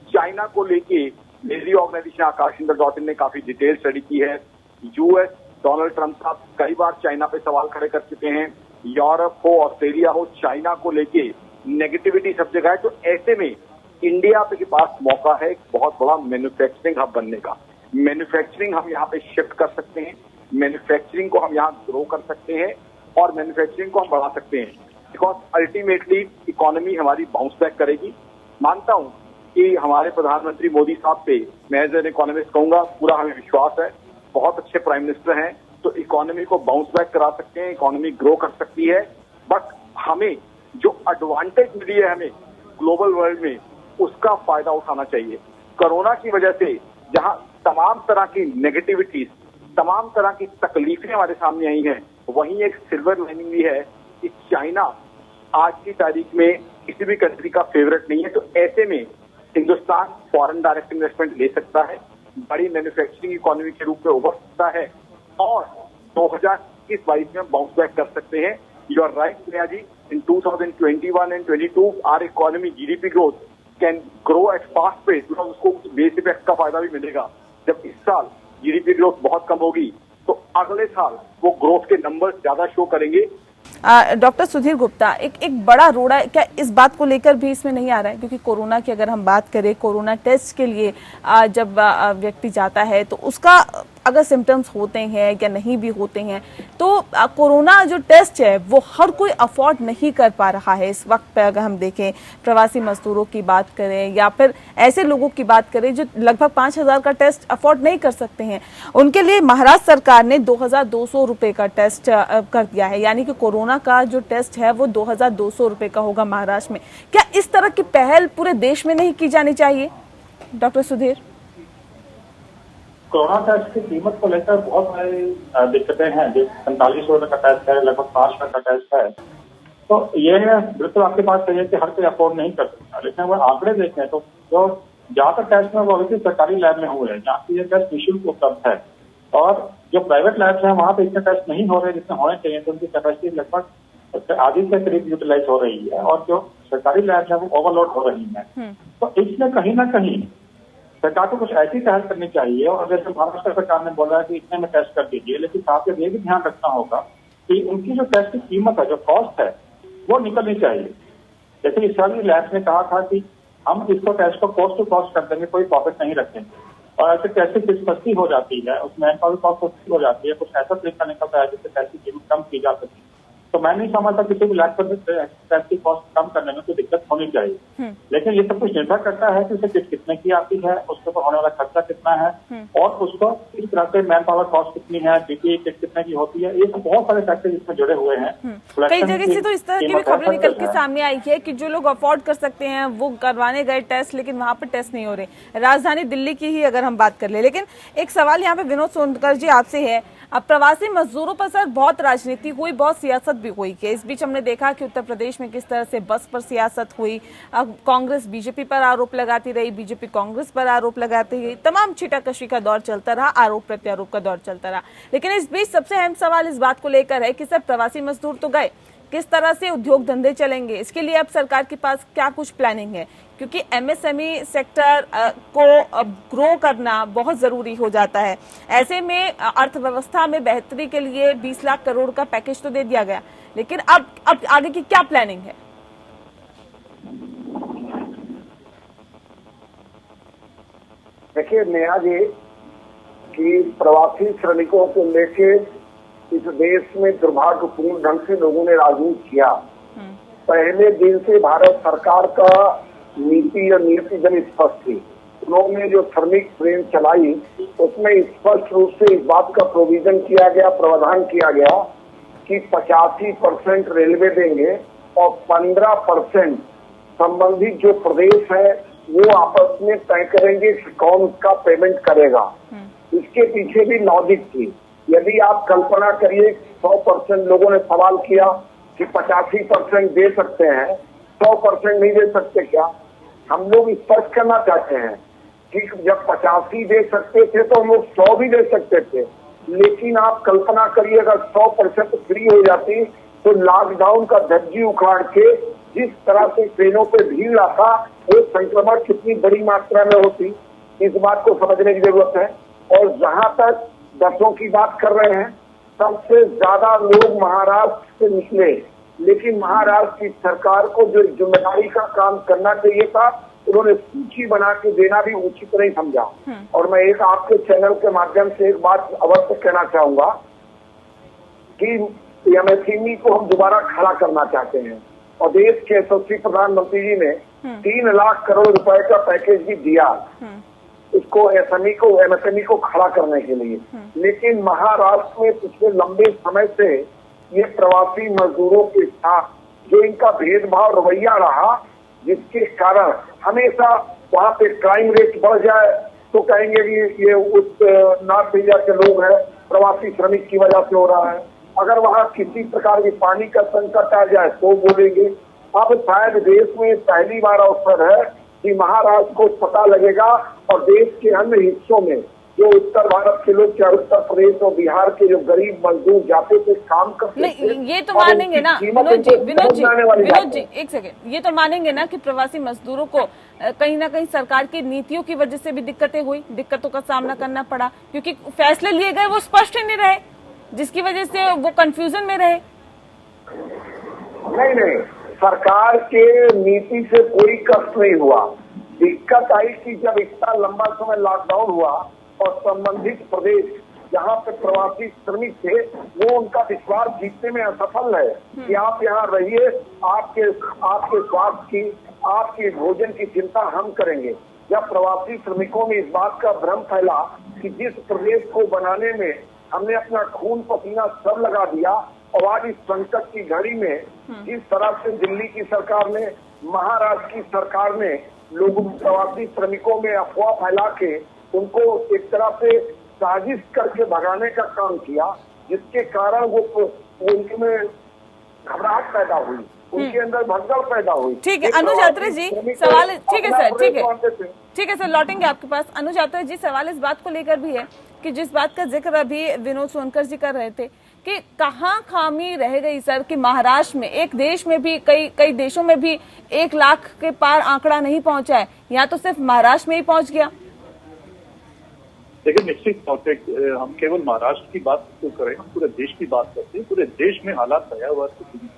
E: China को लेके मेरी ऑर्गेनाइजेशन आकाशचंद्र.in ने काफी डिटेल स्टडी की है। यूएस डोनाल्ड ट्रंप साहब कई बार चाइना पे सवाल खड़े कर चुके हैं। यूरोप हो, ऑस्ट्रेलिया हो, चाइना को लेके नेगेटिविटी सब जगह है। तो ऐसे में इंडिया के पास मौका है एक बहुत बड़ा मैन्युफैक्चरिंग हब बनने का। मैन्युफैक्चरिंग हम यहाँ पे शिफ्ट कर सकते हैं, मैन्युफैक्चरिंग को हम यहाँ ग्रो कर सकते हैं और मैन्युफैक्चरिंग को हम बढ़ा सकते हैं, बिकॉज अल्टीमेटली इकोनॉमी हमारी बाउंस बैक करेगी। मानता हूँ कि हमारे प्रधानमंत्री मोदी साहब पे मैं एज एन इकोनॉमिस्ट कहूंगा पूरा हमें विश्वास है, बहुत अच्छे प्राइम मिनिस्टर हैं, तो इकोनॉमी को बाउंस बैक करा सकते हैं, इकोनॉमी ग्रो कर सकती है। बट हमें जो एडवांटेज मिली है हमें ग्लोबल वर्ल्ड में, उसका फायदा उठाना चाहिए। कोरोना की वजह से जहां तमाम तरह की नेगेटिविटीज, तमाम तरह की तकलीफें हमारे सामने आई हैं, वहीं एक सिल्वर लाइनिंग भी है कि चाइना आज की तारीख में किसी भी कंट्री का फेवरेट नहीं है। तो ऐसे में हिंदुस्तान फॉरेन डायरेक्ट इन्वेस्टमेंट ले सकता है, बड़ी मैन्युफैक्चरिंग इकोनॉमी के रूप में उभर सकता है और 2021-22 में बाउंस बैक कर सकते हैं। You are right Priya ji, in 2021 and 22 our economy GDP growth can grow at fast pace, because उसको बेस इफेक्ट का फायदा भी मिलेगा। जब इस साल जीडीपी ग्रोथ बहुत कम होगी तो अगले साल वो ग्रोथ के नंबर्स ज्यादा शो करेंगे।
A: डॉक्टर सुधीर गुप्ता, एक बड़ा रोड़ा क्या इस बात को लेकर भी इसमें नहीं आ रहा है? क्योंकि कोरोना की अगर हम बात करें, कोरोना टेस्ट के लिए जब व्यक्ति जाता है तो उसका अगर सिम्टम्स होते हैं या नहीं भी होते हैं तो कोरोना जो टेस्ट है वो हर कोई अफोर्ड नहीं कर पा रहा है इस वक्त पे। अगर हम देखें, प्रवासी मजदूरों की बात करें या फिर ऐसे लोगों की बात करें जो लगभग 5,000 का टेस्ट अफोर्ड नहीं कर सकते हैं, उनके लिए महाराष्ट्र सरकार ने 2,200 रुपए का टेस्ट कर दिया है, यानी कि कोरोना का जो टेस्ट है वो 2,200 रुपए का होगा महाराष्ट्र में। क्या इस तरह की पहल पूरे देश में नहीं की जानी चाहिए डॉक्टर सुधीर?
F: कोरोना टेस्ट की कीमत को लेकर बहुत सारी दिक्कतें हैं। जो 45 रुपए का टेस्ट है, लगभग 5 रुपए का टेस्ट है, तो ये बिल्कुल आपके पास चाहिए कि हर कोई अफोर्ड नहीं कर सकता। लेकिन अगर आंकड़े देखें तो जो ज्यादातर टेस्ट में वो अभी सरकारी लैब में हुए हैं, जहाँ की ये टेस्ट निःशुल्क उपलब्ध है, और जो प्राइवेट लैब्स हैं वहाँ पे इतने टेस्ट नहीं हो रहे जितने होने चाहिए। तो उनकी कैपेसिटी लगभग आधी से करीब यूटिलाइज हो रही है और जो सरकारी लैब्स है वो ओवरलोड हो रही है। तो इसमें कहीं ना कहीं सरकार को कुछ ऐसी पहल करनी चाहिए। और जैसे महाराष्ट्र सरकार ने बोला है कि इतने में टेस्ट कर दीजिए, लेकिन साथ में ये भी ध्यान रखना होगा कि उनकी जो टेस्ट की कीमत है, जो कॉस्ट है, वो निकलनी चाहिए। जैसे इस साल लैब ने कहा था कि हम इसको टेस्ट को कॉस्ट टू कॉस्ट कर देंगे, कोई प्रॉफिट नहीं रखेंगे, और ऐसे कैसे किस सस्ती हो जाती है, उसमें मैन पावर कॉस्ट सस्ती हो जाती है, कुछ ऐसा तरीका निकलता है जिससे टेस्ट की कीमत कम की जा सके। तो मैं नहीं समझता किसी भी लैब पर टेस्ट की कॉस्ट कम करने में कोई दिक्कत होनी चाहिए। लेकिन ये सब कुछ निर्भर करता है कि उसे किट कितने की आती है, उसके ऊपर होने वाला खर्चा कितना है, और उसको किस तरह से मैन पावर कॉस्ट कितनी है, पीपीई किट कितने की होती है। ये सब बहुत सारे फैक्टर इसमें जुड़े हुए हैं।
A: कई जगह से तो इस तरह की भी खबरें निकल के सामने आई है कि जो लोग अफोर्ड कर सकते हैं वो करवाने गए टेस्ट, लेकिन वहां पर टेस्ट नहीं हो रहे। राजधानी दिल्ली की ही अगर हम बात कर ले। लेकिन एक सवाल यहाँ पे विनोद सोनकर जी आपसे है, अब प्रवासी मजदूरों पर सर बहुत राजनीति हुई, बहुत सियासत भी हुई कि इस बीच हमने देखा कि उत्तर प्रदेश में किस तरह से बस पर सियासत हुई, कांग्रेस बीजेपी पर आरोप लगाती रही, बीजेपी कांग्रेस पर आरोप लगाती रही, तमाम छीटाकशी का दौर चलता रहा, आरोप प्रत्यारोप का दौर चलता रहा। लेकिन इस बीच सबसे अहम सवाल इस बात को लेकर है कि सर प्रवासी मजदूर तो गए, किस तरह से उद्योग धंधे चलेंगे, इसके लिए अब सरकार के पास क्या कुछ प्लानिंग है? क्योंकि एमएसएमई सेक्टर को अब ग्रो करना बहुत जरूरी हो जाता है। ऐसे में अर्थव्यवस्था में बेहतरी के लिए 20 लाख करोड़ का पैकेज तो दे दिया गया, लेकिन अब आगे की क्या प्लानिंग है?
C: देखिए नया जी कि प्रवासी श्रमिकों को लेके इस देश में दुर्भाग्यपूर्ण ढंग से लोगों ने राजनीति किया। पहले दिन से भारत सरकार का नीति और नीति जन स्पष्ट थी। उन्होंने जो श्रमिक ट्रेन चलाई उसमें स्पष्ट रूप से इस बात का प्रोविजन किया गया, प्रावधान किया गया कि 85% रेलवे देंगे और 15% संबंधित जो प्रदेश है वो आपस में तय करेंगे कि कौन उसका पेमेंट करेगा। इसके पीछे भी लॉजिक थी। यदि आप कल्पना करिए 100% लोगों ने सवाल किया कि 85% दे सकते हैं, 100% नहीं दे सकते क्या? हम लोग स्पष्ट करना चाहते हैं कि जब 85 दे सकते थे तो हम लोग 100 भी दे सकते थे, लेकिन आप कल्पना करिए अगर 100% फ्री हो जाती तो लॉकडाउन का धज्जी उखाड़ के जिस तरह से ट्रेनों पे भीड़ आता वो संक्रमण कितनी बड़ी मात्रा में होती, इस बात को समझने की जरूरत है। और जहां तक बसों की बात कर रहे हैं, सबसे ज्यादा लोग महाराष्ट्र से निकले, लेकिन महाराष्ट्र की सरकार को जो जिम्मेदारी का काम करना चाहिए था उन्होंने सूची बना के देना भी उचित नहीं समझा। और मैं एक आपके चैनल के माध्यम से एक बात अवश्य कहना चाहूंगा कि एमएसएमई को हम दोबारा खड़ा करना चाहते हैं और देश के यशस्वी प्रधानमंत्री जी ने 3 लाख करोड़ रुपए का पैकेज भी दिया इसको एमएसएमई को खड़ा करने के लिए। लेकिन महाराष्ट्र में पिछले लंबे समय से ये प्रवासी मजदूरों के साथ जो इनका भेदभाव रवैया रहा, जिसके कारण हमेशा वहाँ पे क्राइम रेट बढ़ जाए तो कहेंगे कि ये उस नॉर्थ इंडिया के लोग हैं, प्रवासी श्रमिक की वजह से हो रहा है। अगर वहाँ किसी प्रकार की पानी का संकट आ जाए तो बोलेंगे। अब शायद देश में पहली बार अवसर है कि महाराष्ट्र को पता लगेगा और देश के अन्य हिस्सों में जो उत्तर भारत के लोग, चाहे उत्तर प्रदेश और बिहार के जो गरीब मजदूर जाते थे काम करते
A: नहीं, ये तो मानेंगे ना विनोद जी एक सेकेंड, ये तो मानेंगे ना कि प्रवासी मजदूरों को कहीं ना कहीं सरकार की नीतियों की वजह से भी दिक्कतों का सामना करना पड़ा, क्योंकि फैसले लिए गए वो स्पष्ट ही नहीं रहे, जिसकी वजह से वो कंफ्यूजन में रहे।
C: नहीं, सरकार के नीति से कोई कष्ट नहीं हुआ। दिक्कत आई कि जब इतना लंबा समय लॉकडाउन हुआ और संबंधित प्रदेश जहाँ पे प्रवासी श्रमिक थे वो उनका विश्वास जीतने में असफल है कि आप यहाँ रहिए, आपके स्वास्थ्य की, आपके भोजन की चिंता हम करेंगे। जब प्रवासी श्रमिकों में इस बात का भ्रम फैला कि जिस प्रदेश को बनाने में हमने अपना खून पसीना सब लगा दिया और आज इस संकट की घड़ी में जिस तरह से दिल्ली की सरकार ने, महाराष्ट्र की सरकार ने लोगों प्रवासी श्रमिकों में अफवाह फैला के उनको एक तरह से साजिश करके भगाने का काम किया, जिसके कारण वो उनके में घबराहट पैदा हुई, उनके अंदर भगदड़ पैदा हुई।
A: ठीक है अनुज यात्रा जी, सवाल ठीक है सर, ठीक है सर, लौटेंगे आपके पास। अनुज यात्रा जी, सवाल इस बात को लेकर भी है कि जिस बात का जिक्र अभी विनोद सोनकर जी कर रहे थे कि कहाँ खामी रह गई सर कि महाराष्ट्र में, एक देश में भी कई देशों में भी 1 लाख के पार आंकड़ा नहीं पहुंचा है, यहाँ तो सिर्फ महाराष्ट्र में ही पहुंच गया।
D: लेकिन निश्चित तौर पे हम केवल महाराष्ट्र की बात तो करें, हम पूरे देश की बात करते हैं। पूरे देश में हालात भयावह स्थिति,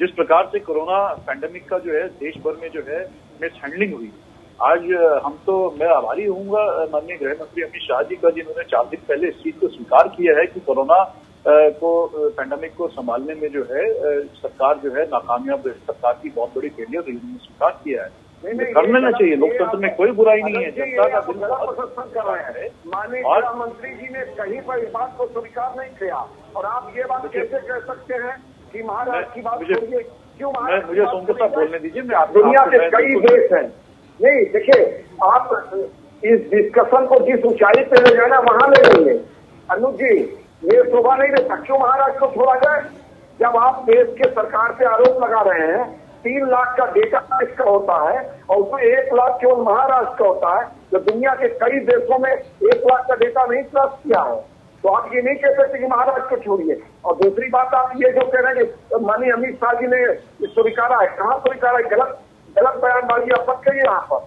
D: जिस प्रकार से कोरोना पैंडेमिक का जो है देश भर में जो है मिसहैंडलिंग हुई। आज मैं आभारी हूँगा माननीय गृह मंत्री अमित शाह जी का, जिन्होंने 4 दिन पहले इस चीज को स्वीकार किया है कि कोरोना पैंडेमिक को संभालने में जो है सरकार जो है नाकामयाब, सरकार की बहुत बड़ी फेलियर उन्होंने स्वीकार किया है। कर लेना चाहिए, लोकतंत्र में कोई बुराई नहीं है। जनता का दिल बहुत कर रहा है।
C: माननीय गृह मंत्री जी ने कहीं पर इस बात को स्वीकार नहीं किया और आप ये बात कैसे कह सकते हैं कि महाराष्ट्र की बात करिए? क्यों
D: मुझे सोनकर साहब बोलने दीजिए। मैं
C: दुनिया के कई देश हैं। नहीं देखिए, आप इस डिस्कशन को जिस ऊंचाई पे ले जाना वहां ले जाइए। अनुज जी, ये शोभा नहीं देता। क्यों महाराष्ट्र को छोड़ा जाए? जब आप देश के सरकार से आरोप लगा रहे हैं 3 लाख का डेटा इसका होता है और उसमें 1 लाख केवल महाराष्ट्र का होता है, तो दुनिया के कई देशों में 1 लाख का डेटा नहीं प्राप्त किया है। तो आप ये नहीं कह सकते कि महाराष्ट्र को छोड़िए। और दूसरी बात आप ये जो कह रहे हैं कि माननीय अमित शाह जी ने स्वीकारा है, कहाँ स्वीकारा है? गलत बयानबाजी आप मत करिए यहाँ पर।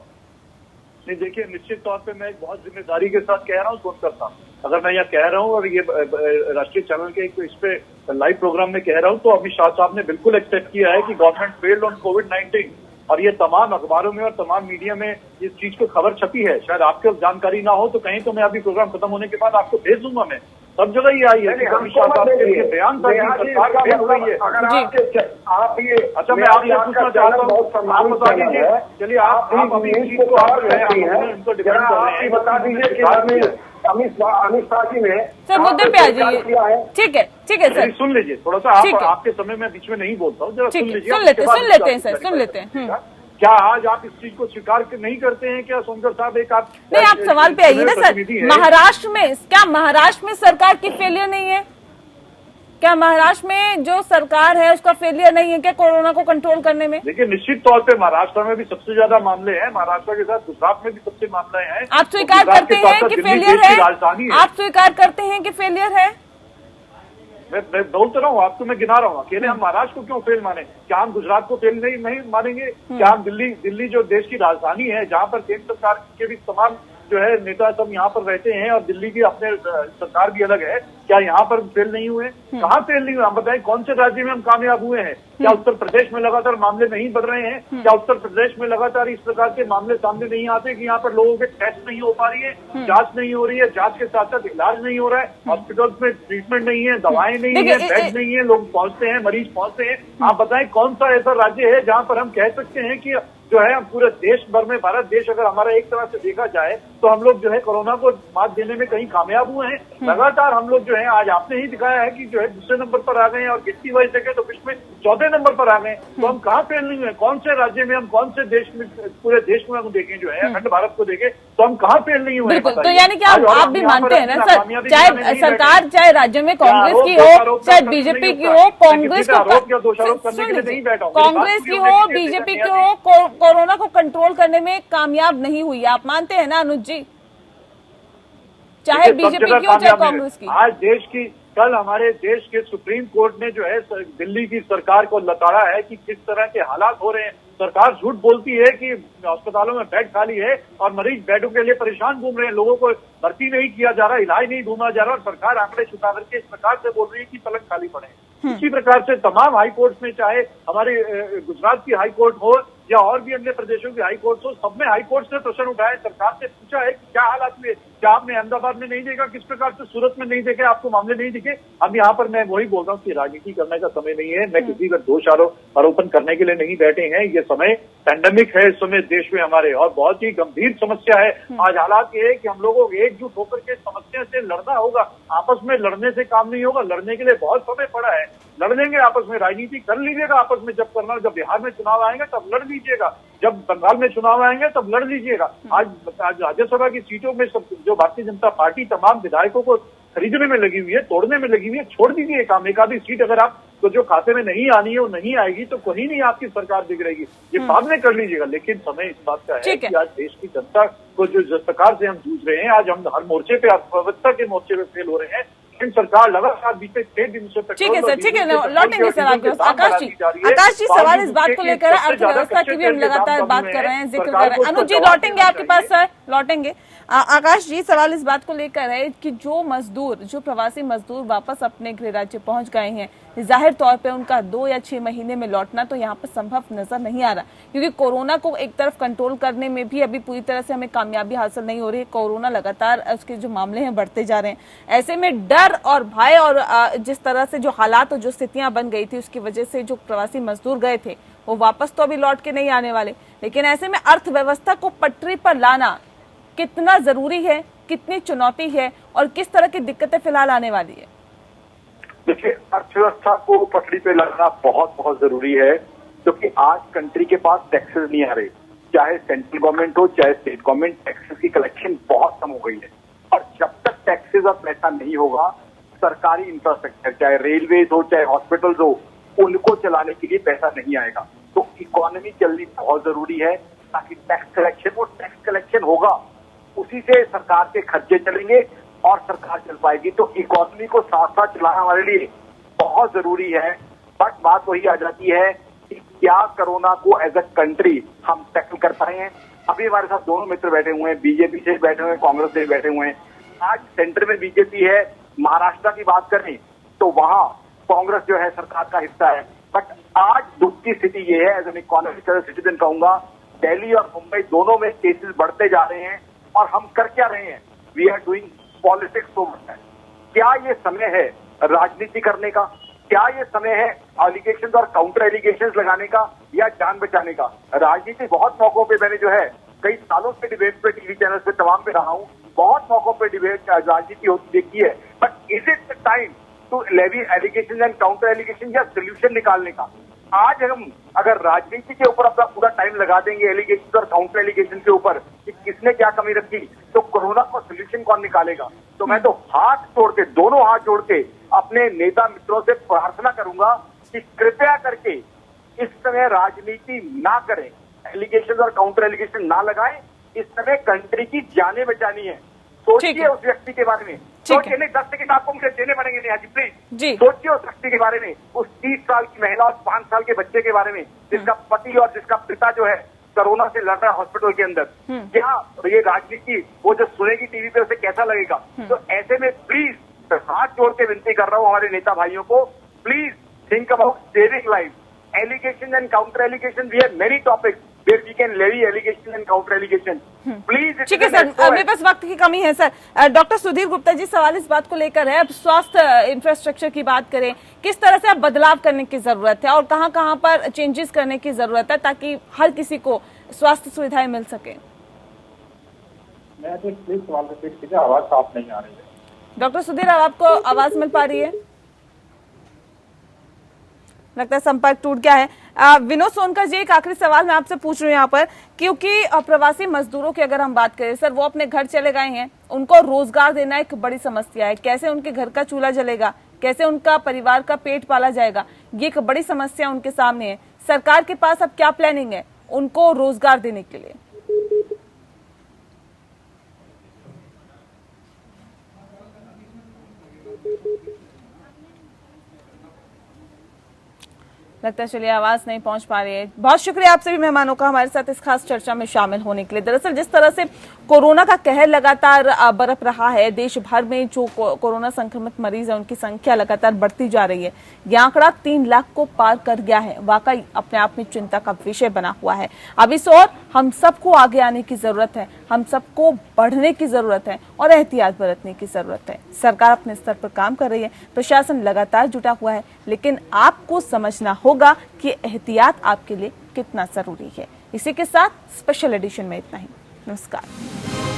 D: नहीं, देखिए, निश्चित तौर पे मैं एक बहुत जिम्मेदारी के साथ कह रहा हूँ, सुनकर साहब, अगर मैं यहाँ कह रहा हूँ और ये राष्ट्रीय चैनल के इस पे लाइव प्रोग्राम में कह रहा हूँ, तो अमित शाह साहब ने बिल्कुल एक्सेप्ट किया है कि गवर्नमेंट फेल्ड ऑन कोविड-19, और ये तमाम अखबारों में और तमाम मीडिया में इस चीज को खबर छपी है। शायद आपको जानकारी ना हो तो कहीं तो मैं अभी प्रोग्राम खत्म होने के बाद आपको भेज दूंगा। मैं सब जगह ये आई है कि अमित शाह साहब के लिए बयान था कि सरकार फेल हुई है।
C: आप ये
D: अच्छा, मैं आपसे पूछना चाहता हूँ, आप बता दीजिए, चलिए आप अभी इस चीज को आप जो है उनको डिफेंड कर रहे हैं,
C: बता दीजिए कि अमित शाह जी ने
A: सर मुद्दे पे आ जाइए। ठीक है सर,
D: सुन लीजिए थोड़ा सा, आपके समय में बीच में नहीं बोलता हूँ, जरा सुन लीजिए।
A: सुन लेते हैं सर, सुन लेते हैं।
D: क्या आज आप इस चीज को स्वीकार नहीं करते हैं क्या सोनकर साहब? एक आप
A: नहीं, आप सवाल पे आइए ना सर। महाराष्ट्र में सरकार की फेलियर नहीं है क्या? महाराष्ट्र में जो सरकार है उसका फेलियर नहीं है क्या कोरोना को कंट्रोल करने में?
D: देखिए, निश्चित तौर पे महाराष्ट्र में भी सबसे ज्यादा मामले हैं, महाराष्ट्र के साथ गुजरात में भी सबसे मामले हैं।
A: आप स्वीकार करते हैं कि फेलियर है? आप स्वीकार करते हैं कि फेलियर है?
D: मैं बोलता रहा हूँ, आपको मैं गिना रहा हूँ। अकेले हम महाराष्ट्र को क्यों फेल माने? क्या हम गुजरात को फेल नहीं मानेंगे? क्या हम दिल्ली जो देश की राजधानी है, जहाँ पर केंद्र सरकार के भी तमाम जो है नेता सब यहाँ पर रहते हैं और दिल्ली की अपने सरकार भी अलग है, क्या यहाँ पर फेल नहीं हुए? कहाँ फेल नहीं हुए? हम बताएं, कौन से राज्य में हम कामयाब हुए हैं? क्या उत्तर प्रदेश में लगातार मामले नहीं बढ़ रहे हैं? क्या उत्तर प्रदेश में लगातार इस प्रकार के मामले सामने नहीं आते कि यहाँ पर लोगों के टेस्ट नहीं हो पा रही है, जांच नहीं हो रही है, जांच के साथ साथ इलाज नहीं हो रहा है, हॉस्पिटल्स में ट्रीटमेंट नहीं है, दवाएं नहीं है, बेड नहीं है, लोग पहुंचते हैं, मरीज पहुंचते हैं। आप बताएं, कौन सा ऐसा राज्य है जहाँ पर हम कह सकते हैं कि जो है पूरे देश भर में, भारत देश अगर हमारा एक तरह से देखा जाए तो हम लोग जो है कोरोना को मात देने में कहीं कामयाब हुए हैं? लगातार हम लोग जो है, आज आपने ही दिखाया है कि जो है दूसरे नंबर पर आ गए हैं और गिनती वाइज देखें तो विश्व में चौथे नंबर पर आ गए। तो हम कहाँ फेल नहीं हुए? कौन से राज्य में हम, कौन से देश में, पूरे देश में हम देखें जो है, अखंड भारत को देखें तो हम कहाँ फेल नहीं हुए?
A: बिल्कुल। तो यानी कि आप भी मानते हैं ना सर, चाहे सरकार, चाहे राज्य में कांग्रेस की हो, चाहे बीजेपी की हो, कांग्रेस की हो, बीजेपी की हो, कोरोना को कंट्रोल करने में कामयाब नहीं हुई। आप मानते हैं ना अनुज जी? चाहे बीजेपी की हो चाहे कांग्रेस की।
D: आज देश की, कल हमारे देश के सुप्रीम कोर्ट ने जो है दिल्ली की सरकार को लताड़ा है कि किस तरह के हालात हो रहे हैं। सरकार झूठ बोलती है कि अस्पतालों में बेड खाली है और मरीज बेडों के लिए परेशान घूम रहे हैं, लोगों को भर्ती नहीं किया जा रहा, इलाज नहीं ढूंढा जा रहा, और सरकार आंकड़े छुपा करके इस प्रकार से बोल रही है कि पलंग खाली पड़े। इसी प्रकार से तमाम हाई कोर्ट में, चाहे हमारे गुजरात की हाई कोर्ट हो या और भी अन्य प्रदेशों की हाई कोर्ट हो, सब में हाई कोर्ट ने प्रश्न उठाया, सरकार से पूछा है कि क्या हालात हुए? क्या आपने अहमदाबाद में नहीं देखा? किस प्रकार से सूरत में नहीं देखे? आपको मामले नहीं दिखे? अब यहाँ पर मैं वही बोल रहा हूँ कि राजनीति करने का समय नहीं है। मैं किसी का दोष आरोपण करने के लिए नहीं बैठे हैं। ये समय पैंडेमिक है, इस समय देश में हमारे, और बहुत ही गंभीर समस्या है। आज हालात ये है कि हम लोगों को एकजुट होकर के समस्या से लड़ना होगा। आपस में लड़ने से काम नहीं होगा। लड़ने के लिए बहुत समय पड़ा है, लड़ लेंगे आपस में, राजनीति कर लीजिएगा आपस में जब करना। जब बिहार में चुनाव आएंगे तब लड़ लीजिएगा, जब बंगाल में चुनाव आएंगे तब लड़ लीजिएगा। आज राज्यसभा की सीटों में सब जो भारतीय जनता पार्टी तमाम विधायकों को खरीदने में लगी हुई है, तोड़ने में लगी हुई है, छोड़ दीजिए काम। एक आधी सीट अगर आप तो जो खाते में नहीं आनी है वो नहीं आएगी तो कहीं नहीं आपकी सरकार बिगड़ेगी। ये बाद में कर लीजिएगा, लेकिन समय इस बात का है कि आज देश की जनता को जिस प्रकार से हम जूझ रहे हैं, आज हम हर मोर्चे पे, अर्थव्यवस्था के मोर्चे पे फेल हो रहे हैं। सरकार लगातार बीते 6 दिन से,
A: ठीक है सर, ठीक है, लौटेंगे सर आपके पास। आकाश जी सवाल इस बात को लेकर, अर्थव्यवस्था की भी हम लगातार बात कर रहे हैं, जिक्र कर रहे हैं। अनुज जी लौटेंगे आपके पास सर, लौटेंगे। आकाश जी सवाल इस बात को लेकर है कि जो मजदूर, जो प्रवासी मजदूर वापस अपने गृह राज्य पहुंच गए हैं, जाहिर तौर पे उनका 2 या 6 महीने में लौटना तो यहाँ पर संभव नजर नहीं आ रहा, क्योंकि कोरोना को एक तरफ कंट्रोल करने में भी अभी पूरी तरह से हमें कामयाबी हासिल नहीं हो रही है। कोरोना लगातार उसके जो मामले हैं बढ़ते जा रहे हैं। ऐसे में डर और भय और जिस तरह से जो हालात और जो स्थितियां बन गई थी उसकी वजह से जो प्रवासी मजदूर गए थे वो वापस तो अभी लौट के नहीं आने वाले। लेकिन ऐसे में अर्थव्यवस्था को पटरी पर लाना कितना जरूरी है, कितनी चुनौती है और किस तरह की दिक्कतें फिलहाल आने वाली है?
E: देखिए, अर्थव्यवस्था को पटरी पे लाना बहुत बहुत जरूरी है, क्योंकि आज कंट्री के पास टैक्सेस नहीं आ रहे। चाहे सेंट्रल गवर्नमेंट हो चाहे स्टेट गवर्नमेंट, टैक्सेस की कलेक्शन बहुत कम हो गई है। और जब तक टैक्सेस और पैसा नहीं होगा, सरकारी इंफ्रास्ट्रक्चर चाहे रेलवे हो चाहे हॉस्पिटल्स हो, उनको चलाने के लिए पैसा नहीं आएगा। तो इकोनॉमी चलनी बहुत जरूरी है, ताकि टैक्स कलेक्शन होगा, उसी से सरकार के खर्चे चलेंगे, और सरकार चल पाएगी। तो इकोनॉमी को साथ साथ चलाना हमारे लिए बहुत जरूरी है। बट बात वही आ जाती है कि क्या कोरोना को एज अ कंट्री हम टैकल कर पाए हैं। अभी हमारे साथ दोनों मित्र बैठे हुए हैं, बीजेपी से बैठे हुए हैं, कांग्रेस से बैठे हुए हैं। आज सेंटर में बीजेपी है। महाराष्ट्र की बात करें तो वहां कांग्रेस जो है सरकार का हिस्सा है। बट आज दुख की स्थिति ये है, एज एन इकोनॉमिक सिटीजन कहूंगा, दिल्ली और मुंबई दोनों में केसेस बढ़ते जा रहे हैं। और हम कर क्या रहे हैं? We are doing politics so much. क्या ये समय है राजनीति करने का? क्या ये समय है एलिगेशंस और काउंटर एलिगेशंस लगाने का या जान बचाने का? राजनीति बहुत मौकों पे मैंने जो है कई सालों से डिबेट पे, टीवी चैनल पे, तमाम पे रहा हूं, बहुत मौकों पे डिबेट राजनीति होती देखी है। But is it time to levy allegation and counter allegation या सोल्यूशन निकालने का? आज हम अगर राजनीति के ऊपर अपना पूरा टाइम लगा देंगे एलिगेशन और काउंटर एलिगेशन के ऊपर कि किसने क्या कमी रखी, तो कोरोना का सोल्यूशन कौन निकालेगा? तो मैं तो हाथ जोड़ के, दोनों हाथ जोड़ के अपने नेता मित्रों से प्रार्थना करूंगा कि कृपया करके इस समय राजनीति ना करें, एलिगेशन और काउंटर एलिगेशन ना लगाएं। इस समय कंट्री की जानें बचानी है। सोचिए उस व्यक्ति के बारे में, सोचिए। नहीं, 10 सेकंड आपको मुझे देने पड़ेंगे नेहा जी, प्लीज। सोचिए उस व्यक्ति के बारे में, उस 30 साल की महिला और 5 साल के बच्चे के बारे में, जिसका पति और जिसका पिता जो है कोरोना से लड़ रहा है हॉस्पिटल के अंदर। क्या ये राजनीति वो जो सुनेगी टीवी पे उसे कैसा लगेगा? तो ऐसे में प्लीज हाथ जोड़ के विनती कर रहा हूँ हमारे नेता भाइयों को, please think about saving life. Allegation and counter allegation, we have many topics where we can levy allegation and counter allegation. Please,
A: ठीक है सर, मेरे पास वक्त की कमी है सर। डॉक्टर सुधीर गुप्ता जी, सवाल इस बात को लेकर है, अब स्वास्थ्य इंफ्रास्ट्रक्चर की बात करें, किस तरह से अब बदलाव करने की जरूरत है और कहां पर चेंजेस करने की जरूरत है ताकि हर किसी को स्वास्थ्य सुविधाएं मिल सके?
F: मैं तो प्लीज सवाल रिपीट कीजिए, आवाज साफ नहीं आ रही है।
A: डॉक्टर सुधीर, अब आपको आवाज मिल पा रही है? लगता है संपर्क टूट गया है। विनोद सोनकर जी, एक आखिरी सवाल मैं आपसे पूछ रही हूँ यहाँ पर, क्योंकि प्रवासी मजदूरों की अगर हम बात करें सर, वो अपने घर चले गए हैं, उनको रोजगार देना एक बड़ी समस्या है। कैसे उनके घर का चूल्हा जलेगा, कैसे उनका परिवार का पेट पाला जाएगा, ये एक बड़ी समस्या उनके सामने है। सरकार के पास अब क्या प्लानिंग है उनको रोजगार देने के लिए? लगता है चलिए आवाज नहीं पहुंच पा रही है। बहुत शुक्रिया आप सभी मेहमानों का हमारे साथ इस खास चर्चा में शामिल होने के लिए। दरअसल जिस तरह से कोरोना का कहर लगातार बरप रहा है, देश भर में जो कोरोना संक्रमित मरीज है उनकी संख्या लगातार बढ़ती जा रही है। यह आंकड़ा 3 लाख को पार कर गया है। वाकई अपने आप में चिंता का विषय बना हुआ है। अब इस ओर हम सबको आगे आने की जरूरत है, हम सबको बढ़ने की जरूरत है और एहतियात बरतने की जरूरत है। सरकार अपने स्तर पर काम कर रही है, प्रशासन लगातार जुटा हुआ है, लेकिन आपको समझना होगा कि एहतियात आपके लिए कितना जरूरी है। इसी के साथ स्पेशल एडिशन में इतना ही। नमस्कार।